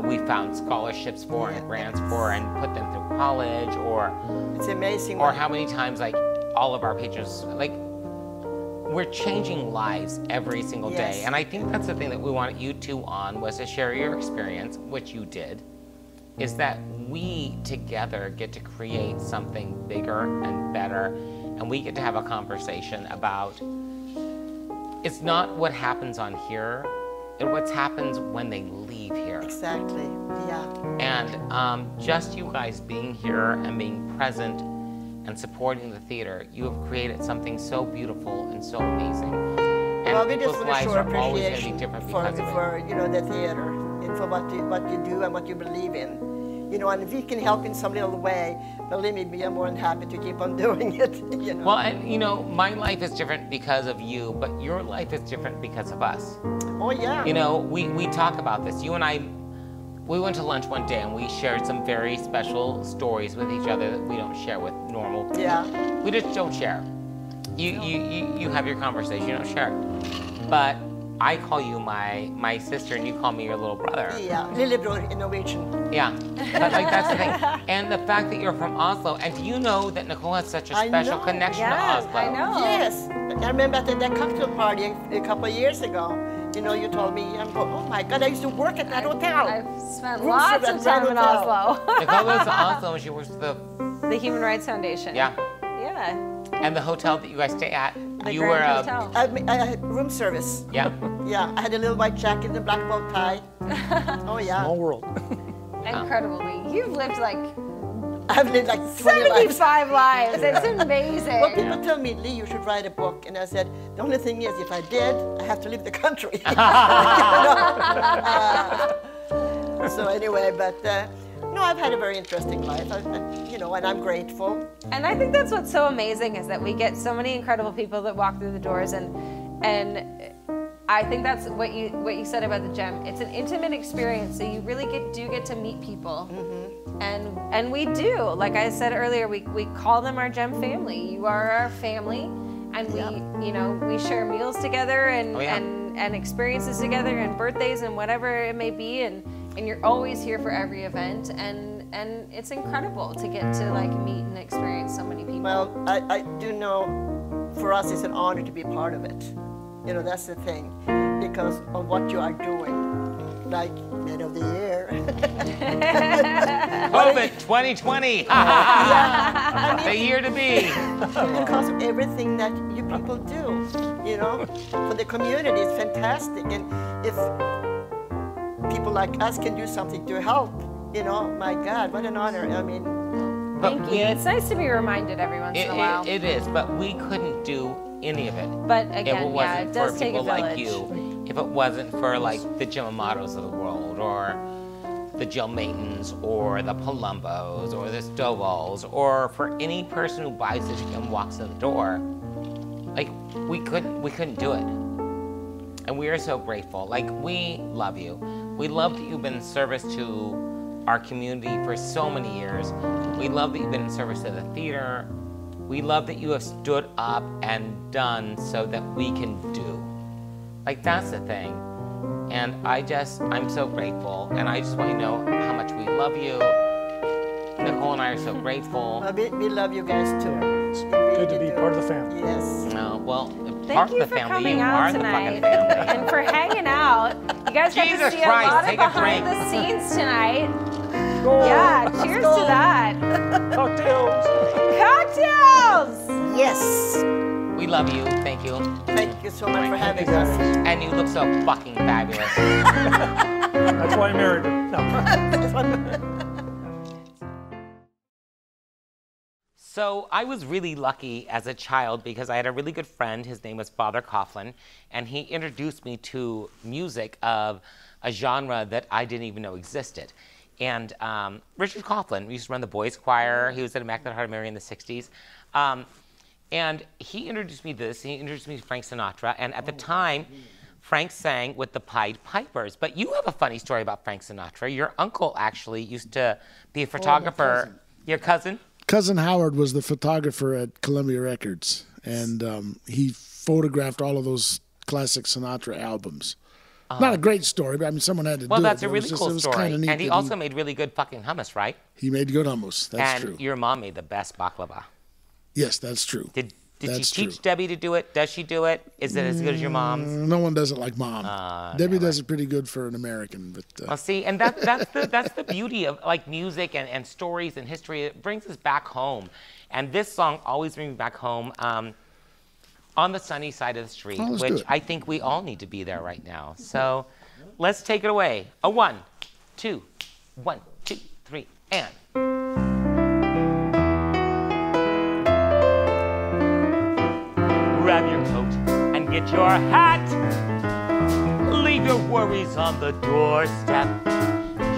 We found scholarships for and grants for and put them through college, or it's amazing. or how many times like all of our patrons, like we're changing lives every single day. Yes. And I think that's the thing that we wanted you two on, was to share your experience, which you did, is that we together get to create something bigger and better, and we get to have a conversation about, it's not what happens on here, it's what happens when they leave here. Exactly. Yeah. And just you guys being here and being present and supporting the theater, you have created something so beautiful and so amazing. And Well, we just people's want to lives show are always going to appreciation be different for because of it. the theater and for what you do and what you believe in. And if we can help in some little way, believe me, we are more than happy to keep on doing it. Well, and my life is different because of you, but your life is different because of us. Oh yeah. We talk about this. You and I, we went to lunch one day and we shared some very special stories with each other that we don't share with normal people. Yeah. We just don't share. You have your conversation, you don't share it. But I call you my sister and you call me your little brother. Yeah. Lillebror in Norwegian. Yeah, but like that's the thing. And the fact that you're from Oslo, and do you know that Nicole has such a I special know. connection Yes, to Oslo? I know. Yes. I remember at that cocktail party a couple of years ago. You told me, oh my God, I used to work at that hotel. I've spent Room lots service of at time in Grand Hotel. Oslo. Nicole goes to Oslo and she works for The Human Rights Foundation. yeah. Yeah. And the hotel that you guys stay at, The you Grand were Hotel. I had room service. yeah. Yeah, I had a little white jacket and a black bow tie. Oh yeah. Small world. Incredible. You've lived like I've lived like 20 lives. 75 lives. It's amazing. Well, people tell me, Lee, you should write a book. And I said, the only thing is, if I did, I have to leave the country. So anyway, but no, I've had a very interesting life, you know, and I'm grateful. And I think that's what's so amazing is that we get so many incredible people that walk through the doors, and I think that's what you said about the gem. It's an intimate experience, so you really do get to meet people. And we do, like I said earlier, we call them our gem family. You are our family, and we, you know, we share meals together and experiences together and birthdays and whatever it may be, and you're always here for every event, and it's incredible to get to like meet and experience so many people. Well, I do know for us it's an honor to be part of it. You know, that's the thing, because of what you are doing, like Men of the Year. COVID 2020, the year to be. Because of everything that you people do, you know, for the community, it's fantastic. And if people like us can do something to help, you know, my God, what an honor. I mean, thank you. It's nice to be reminded every once in a while. It is, but we couldn't do any of it. But again, if it wasn't it does for take a people village. like you, if it wasn't for like the Jim Amatos of the world, or the Jill Maytons, or the Palombos, or the Stovals, or for any person who buys this and walks in the door, like we couldn't do it. And we are so grateful. Like, we love you. We love that you've been in service to our community for so many years. We love that you've been in service to the theater. We love that you have stood up and done so that we can do. Like, that's the thing. And I'm so grateful. And I just want you to know how much we love you. Nicole and I are so grateful. well, we love you guys too. It's We good to really be do. part of the family. Yes. Well, Thank part you of the for family, coming you out are tonight the fucking family. and for hanging out. You guys got to Jesus see Christ, a lot of take a behind drink. the scenes tonight. Go. Yeah, cheers to that. Cocktails. Cocktails! Yes. We love you. Thank you. Thank you so much for having us. And you look so fucking fabulous. That's why I married her. No. So I was really lucky as a child because I had a really good friend. His name was Father Coughlin, and he introduced me to music of a genre that I didn't even know existed. And Richard Coughlin used to run the boys' choir. He was at Immaculate Heart of Mary in the 60s. And he introduced me to this. He introduced me to Frank Sinatra. And at the time, Frank sang with the Pied Pipers. But you have a funny story about Frank Sinatra. Your uncle actually used to be a photographer. Your cousin? Cousin Howard was the photographer at Columbia Records, and he photographed all of those classic Sinatra albums. Not a great story, but I mean, someone had to do it. Well, that's a but it really was cool it was story. kinda neat And he that also made really good fucking hummus, right? He made good hummus. That's and true. your mom made the best baklava. Yes, that's true. Did you That's teach true. Debbie to do it? Does she do it? Is it as good as your mom's? No one does it like Mom. Debbie does it pretty good for an American, but Well, see, and that's the beauty of like music and stories and history. It brings us back home, and this song always brings me back home. On the sunny side of the street, Oh, let's do which it. I think we all need to be there right now. So, let's take it away. A 1, 2, 1, 2, 3, and. Grab your coat and get your hat. Leave your worries on the doorstep.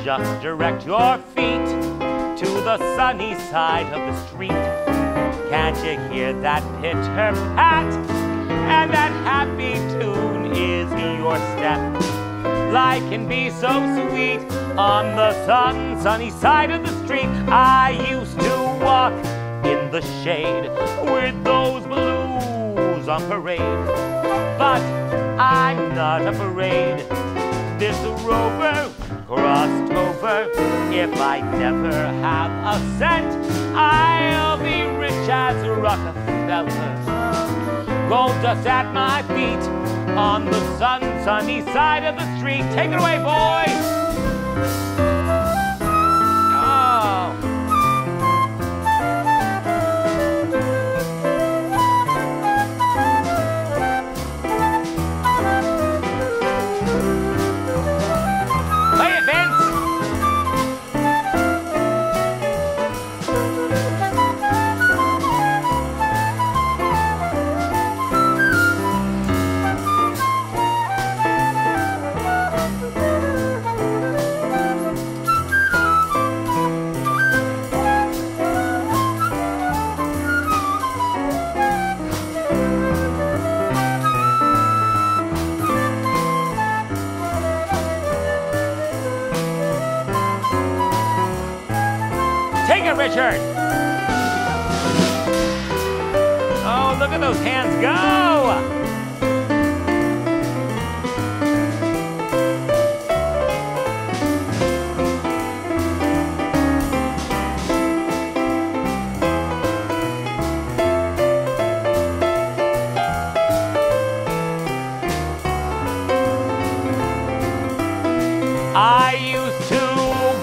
Just direct your feet to the sunny side of the street. Can't you hear that pitter-pat? And that happy tune is your step. Life can be so sweet on the sunny side of the street. I used to walk in the shade with those blues on parade. But I'm not afraid. This rover crossed over. If I never have a cent, I'll be rich as Rockefeller. Gold dust at my feet on the sunny side of the street. Take it away, boys! Oh. Play it, Vince! Richard. Oh, look at those hands go. I used to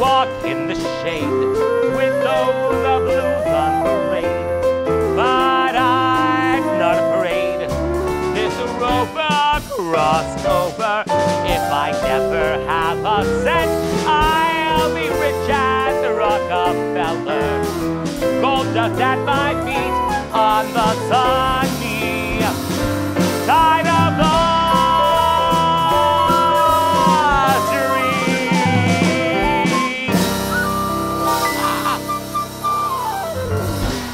walk in the shade with those blues on parade, but I'm not afraid. This rope across over. If I never have a cent, I'll be rich as the Rockefeller. Gold dust at my feet on the sunny side of the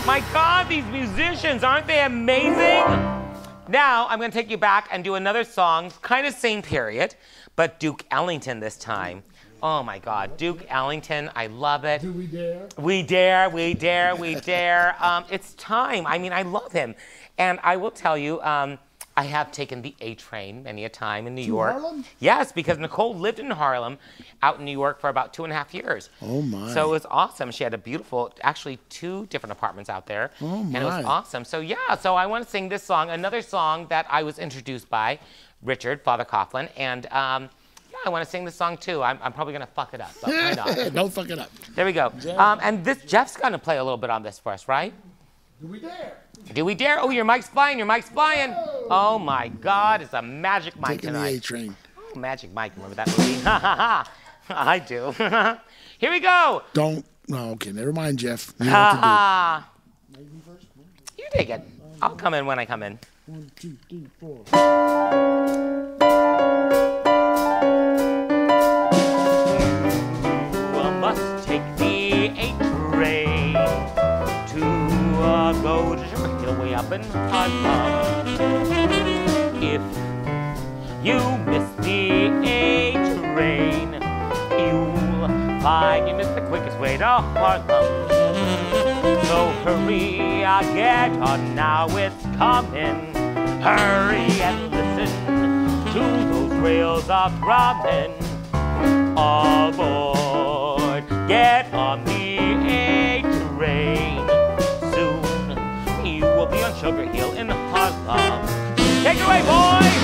My God, these musicians, aren't they amazing? Now, I'm gonna take you back and do another song, kind of same period, but Duke Ellington this time. Oh my God, Duke Ellington, I love it. Do we dare? We dare, we dare, we dare. It's time. I mean, I love him. And I will tell you, I have taken the A train many a time in New York. Harlem? Yes, because Nicole lived in Harlem, out in New York for about 2.5 years. Oh my. So it was awesome. She had a beautiful, actually 2 different apartments out there. Oh And it was my. awesome. So yeah, so I want to sing this song, another song that I was introduced by Richard, Father Coughlin. And yeah, I want to sing this song too. I'm probably going to fuck it up, but why not? Don't fuck it up. There we go. And this Jeff's going to play a little bit on this for us, right? Do we dare? Do we dare? Oh, your mic's flying, your mic's flying. Oh my God, it's a magic mic Taking the A tonight. train. Oh, Magic Mike, remember that movie? Ha ha ha. I do. Here we go. Don't. No, okay, never mind, Jeff. You know Ha what ha. You take it. I'll come in when I come in. to do. 1, 2, 3, 4. You must take the A train to go to Sugar Hill way up in Harlem. If you miss the A train, you'll find you missed the quickest way to Harlem. So hurry, get on now, it's coming. Hurry and listen to those rails a thrumming. Aboard, get on the A train. Soon you will be on Sugar Hill in Harlem. Take it away, boys!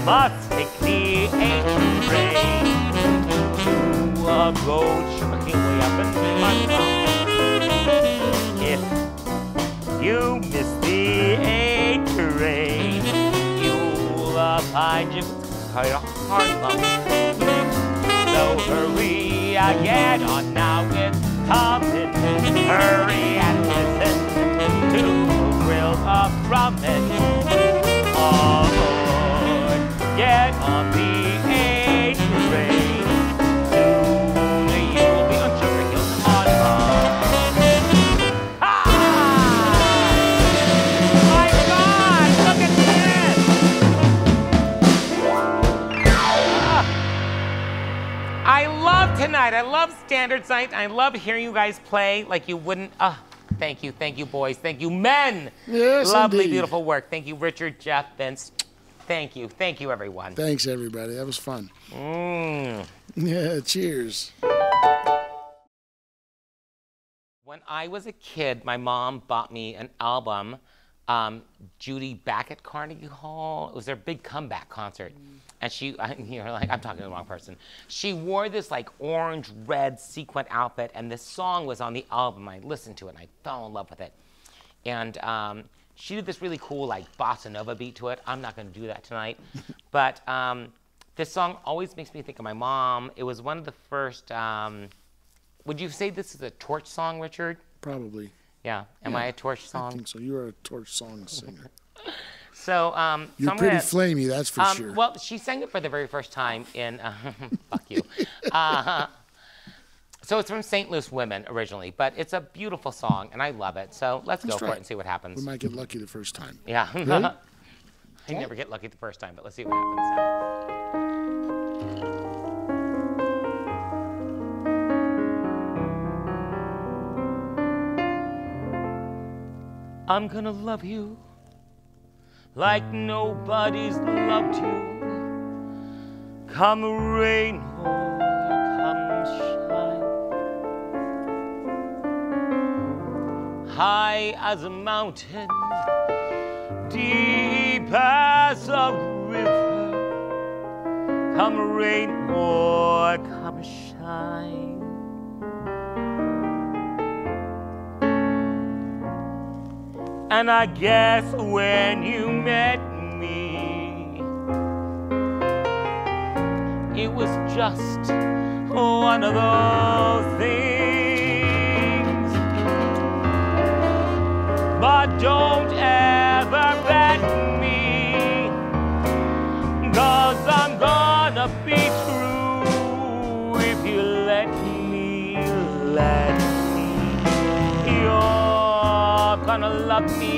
must take the A train to go Sugar Hill way up in Montreal. If you miss the A train, you'll find you quite a hard lump. So hurry, get on now, it's coming. Hurry and listen to thrills of drumming. Aboard, get on the A train. Soon you'll be standard tonight. I love hearing you guys play like you wouldn't. Thank you, boys. Thank you, men. Yes, Lovely, indeed. beautiful work. Thank you, Richard, Jeff, Vince. Thank you, everyone. Thanks, everybody. That was fun. Mm. Yeah, cheers. When I was a kid, my mom bought me an album, Judy back at Carnegie Hall. It was their big comeback concert. And you're like, I'm talking to the wrong person. She wore this like orange, red sequin outfit, and this song was on the album. I listened to it, and I fell in love with it. And she did this really cool like bossa nova beat to it. I'm not gonna do that tonight. But this song always makes me think of my mom. It was one of the first, would you say this is a torch song, Richard? Probably. Yeah. Am I a torch I song? think so. You are a torch song singer. So, You're pretty flamey, that's for sure. Well, she sang it for the very first time in, fuck you. So it's from St. Louis Women originally, but it's a beautiful song, and I love it. So let's go for it and see what happens. We might get lucky the first time. Yeah. Ready? I never get lucky the first time, but let's see what happens now. I'm gonna love you like nobody's loved you. Come rain or come shine. High as a mountain, deep as a river. Come rain or come shine. And I guess when you met me, it was just one of those things. But don't ever bet me, 'cause I'm gonna be true if you let me, You're gonna love me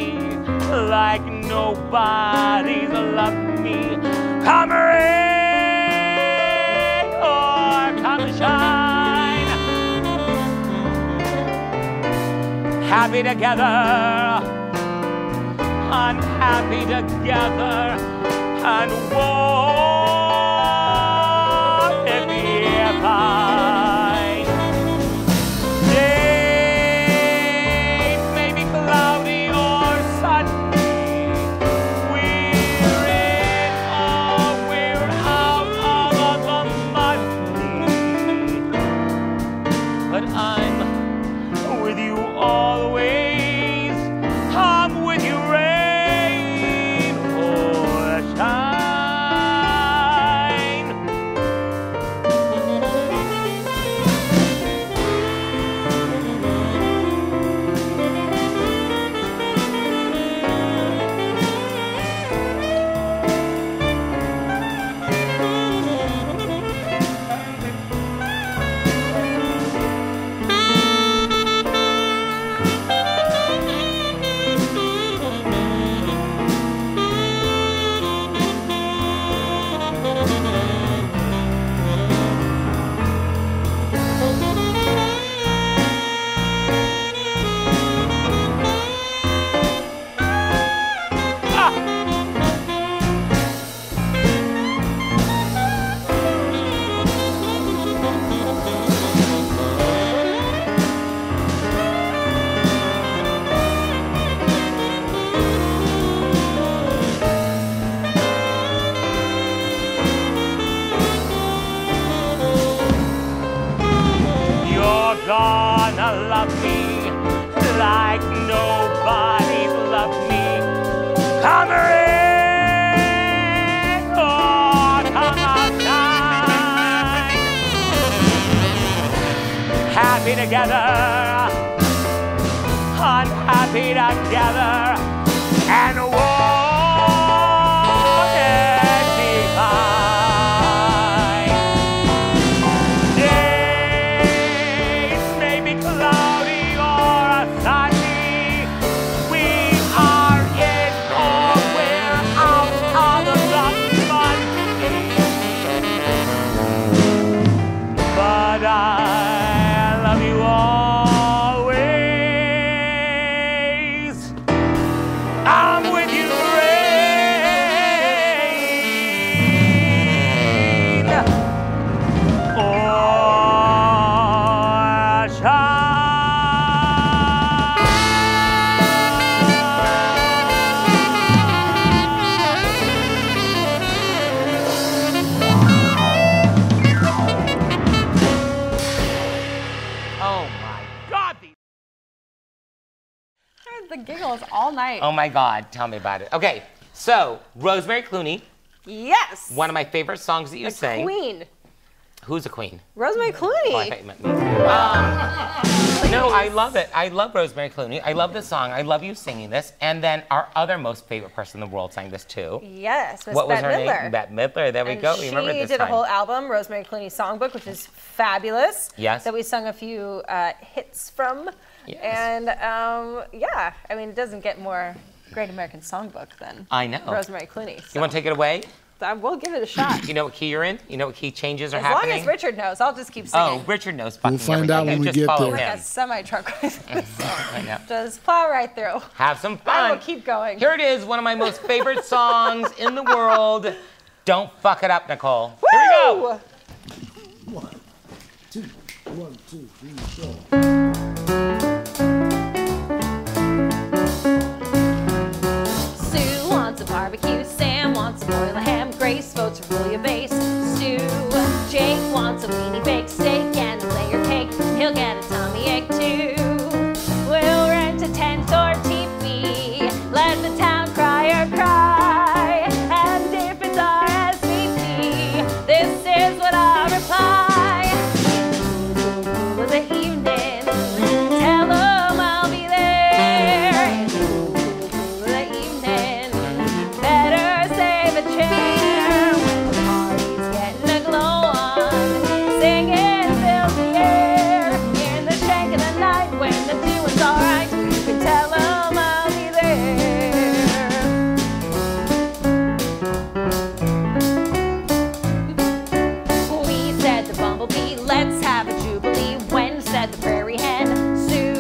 like nobody's loved me. Come rain or come shine. Happy together, unhappy together, and won't it be fine? Days may be cloudy or sunny. We're in or we're out of the money. But I'm with you always. I'm with you, rain or shine. You're gonna love me like nobody's loved me. Come rain or come shine. Happy together, unhappy together, and won't it be fine? Days may be cloudy or sunny. We are in or we're out of the money. But I had the giggles all night. Oh my God, tell me about it. Okay, so Rosemary Clooney, Yes. one of my favorite songs that you sang. Queen. Who's a queen? Rosemary Clooney. Oh, I thought you meant me. No, I love it. I love Rosemary Clooney. I love this song. I love you singing this. And then our other most favorite person in the world sang this too. Yes, Miss What was Bette her Midler. name? Bette Midler. There we And go. she We remember this did time. a whole album, Rosemary Clooney Songbook, which is fabulous. Yes. That we sung a few hits from. Yes. And yeah, I mean, it doesn't get more Great American Songbook than I know. Rosemary Clooney. You So want to take it away? I will give it a shot. You know what key you're in? You know what key changes are As happening? long as Richard knows, I'll just keep singing. Oh, Richard knows fucking find out everything. when we Just get follow there. Like him. a semi-truck. I know. Just plow right through. Have some I fun. will keep going. Here it is, one of my most favorite songs in the world. Don't fuck it up, Nicole. Here we go. Woo! 1, 2, 1, 2, 3, 4. Sue wants a barbecue, Sam wants a boil of ham, Grace votes for bouillabaisse stew. Jake wants a weenie baked steak and a layer cake, he'll get a tummy ache too. We'll rent a tent or teepee, let the town crier cry. And if it's RSVP, this is what I'll reply. For the evening, tell 'em I'll be there. For the evening, better save a chair. The party's getting a glow on, singing fills the air. In the shank of the night, when the doing's alright, you can tell 'em I'll be there. We said the bumblebee, let's have a jubilee. When said the prairie hen, Sue.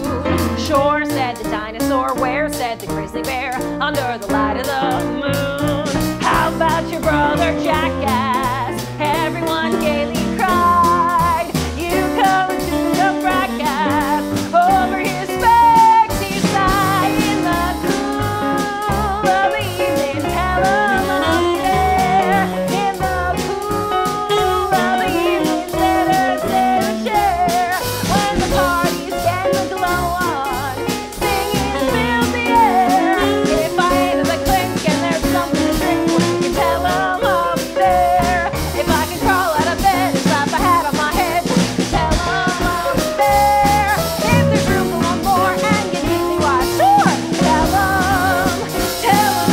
Shore said the dinosaur, where said the grizzly bear, under the light of the moon. How about your brother jackass? Everyone gaily cried. You come to the fracas over his specs, he sighed. In the cool of the evening, tell 'em I'll be there. In the cool of the evening, better save a chair. When the party's getting the glow on, singing fills the air. If I enter the clink and there's something to drink, well, you can tell 'em I'll be there. If I can crawl out of bed and slap a hat on my head, well, you can tell 'em I'll be there. If there's room for one more and you need me, why, sure, tell 'em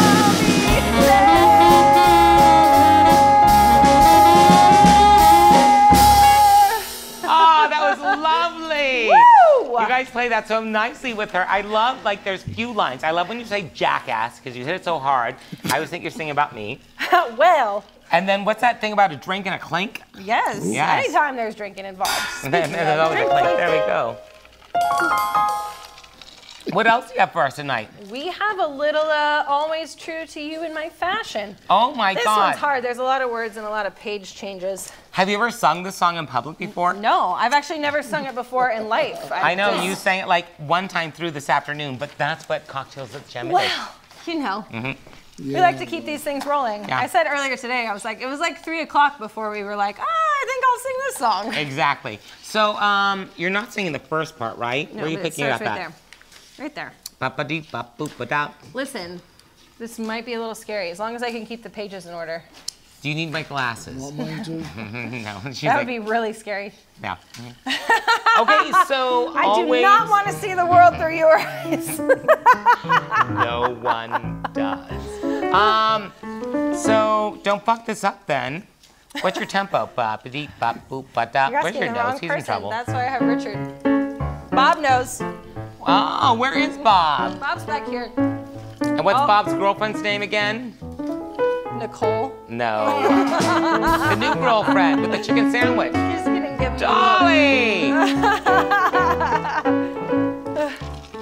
I'll be there. Oh, that was lovely. Woo! You guys play that so nicely with her. I love, like, there's few lines. I love when you say jackass, because you hit it so hard. I always think you're singing about me. Well, And then what's that thing about a drink and a clink? yes. Yes. Anytime there's drinking involved. And then there's always a clink. There we go. What else do you have for us tonight? We have a little always true to you in my fashion. Oh my This God. one's hard. There's a lot of words and a lot of page changes. Have you ever sung this song in public before? No, I've actually never sung it before in life. I know, just- you sang it like one time through this afternoon, but that's what Cocktails with Gem is. Well, you know. We like to keep these things rolling. Yeah. I said earlier today, I was like, it was like 3 o'clock before we were like, I think I'll sing this song. Exactly. So, you're not singing the first part, right? No, Where are you but it picking it up starts at? right there. Right there. Ba-ba-dee-ba-boop-ba-da. Listen, this might be a little scary, as long as I can keep the pages in order. Do you need my glasses? Want mine too? No. She's That like, would be really scary. yeah. Okay, so I always. do not want to see the world through your eyes. No one does. So don't fuck this up then. What's your tempo? Ba-ba-dee-ba-boop-ba-da. You're Where's asking your the wrong nose? He's in person. trouble. That's why I have Richard. Bob knows. Oh, where is Bob? Bob's back here. And what's Oh. Bob's girlfriend's name again? Nicole. No. The new girlfriend with the chicken sandwich. He's gonna give me Dolly!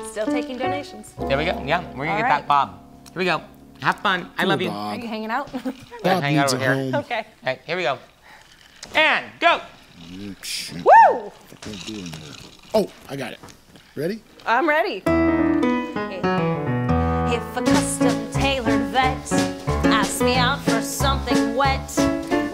Still taking donations. There we go. Yeah, we're gonna All get right. that Bob. Here we go. Have fun. I love you. Are Bob. you hanging out? Bob hang out needs a over here. home. Okay. Okay, here we go. And go. Shit, Woo! what they doing there? Oh, I got it. Ready? I'm ready. If a custom tailored vet asks me out for something wet,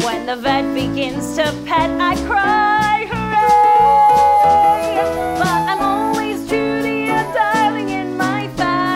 when the vet begins to pet, I cry, hooray! But I'm always true to you, darling, in my fashion.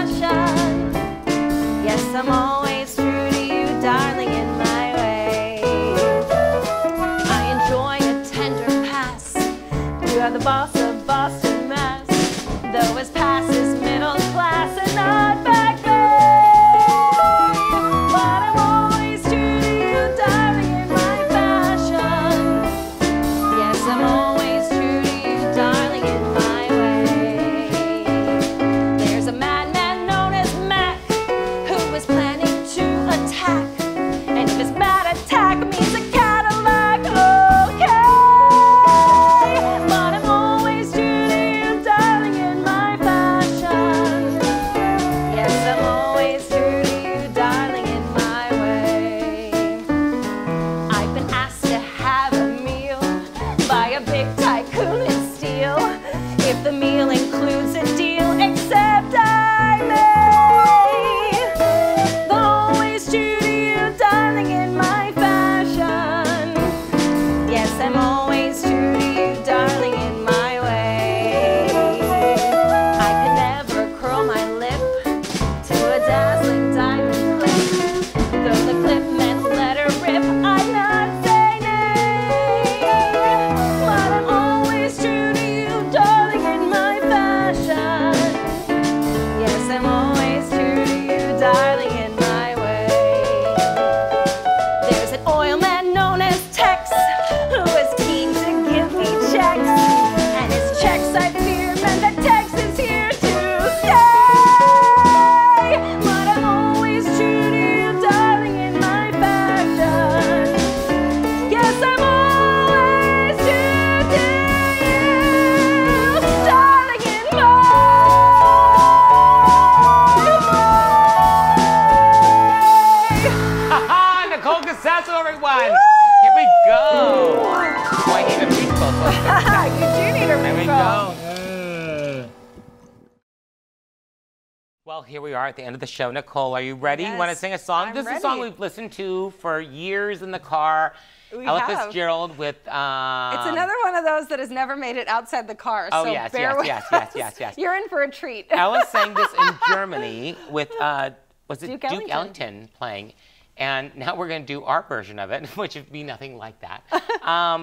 Well, here we are at the end of the show. Nicole, are you ready? You want to Yes, sing a song? I'm This is a song ready. we've listened to for years in the car. We Ella have. Fitzgerald with... It's another one of those that has never made it outside the car. Oh, so yes, bear yes, with yes, us. yes, yes. You're in for a treat. Ella sang this in Germany with, was it Duke Duke Ellington. Ellington playing? And now we're going to do our version of it, which would be nothing like that.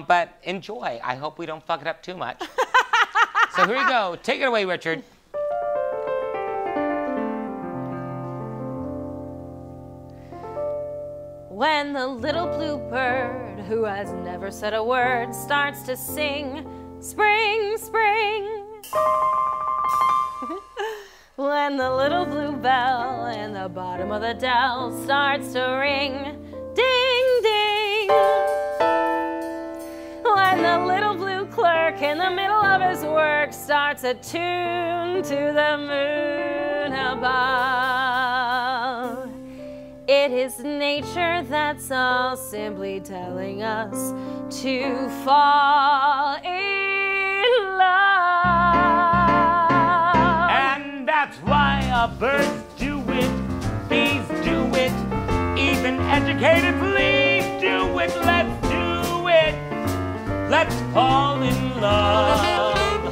But enjoy. I hope we don't fuck it up too much. So here we go. Take it away, Richard. When the little blue bird, who has never said a word, starts to sing, spring, spring. When the little blue bell in the bottom of the dell starts to ring, ding, ding. When the little blue clerk in the middle of his work starts a tune to the moon above. It is nature that's all simply telling us to fall in love. And that's why our birds do it, bees do it, even educated fleas do it. Let's do it. Let's fall in love.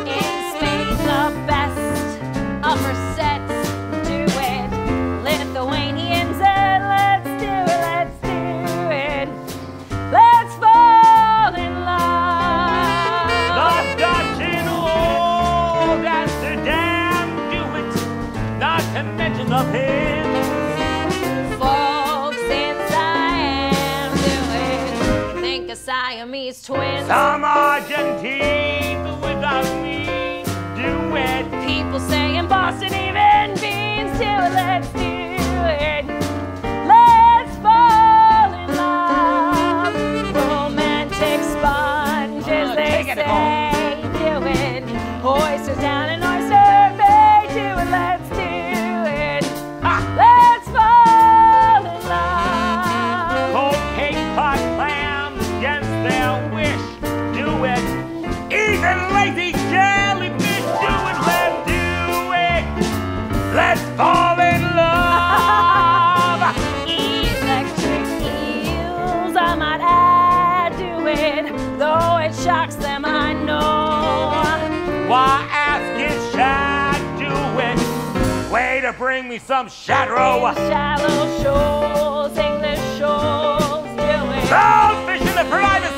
In Spain, the best of her sets do it. Lithuanians said, let's do it, let's do it. Let's fall in love. The Dutch in old Amsterdam do it, not to mention the Finns. Folks in Siam do it. Think of Siamese twins. Some Argentines without me do it. People say in Boston, even beans do it. Let's do it. Let's fall in love. Romantic sponges, they take it, say, Nicole. do it. Oysters down in Oyster Bay, do it. Let's do it. Let's fall in love. Cold Cape Cod clams against their wish do it. Even lazy jellyfish do it. Let's do it. Let's fall in love. Electric eels, I might add to it, though it shocks them, I know. Why ask is shad do it? Way to bring me some shadrow. In shallow shoals, English shoals, do it. Those fish in the privacy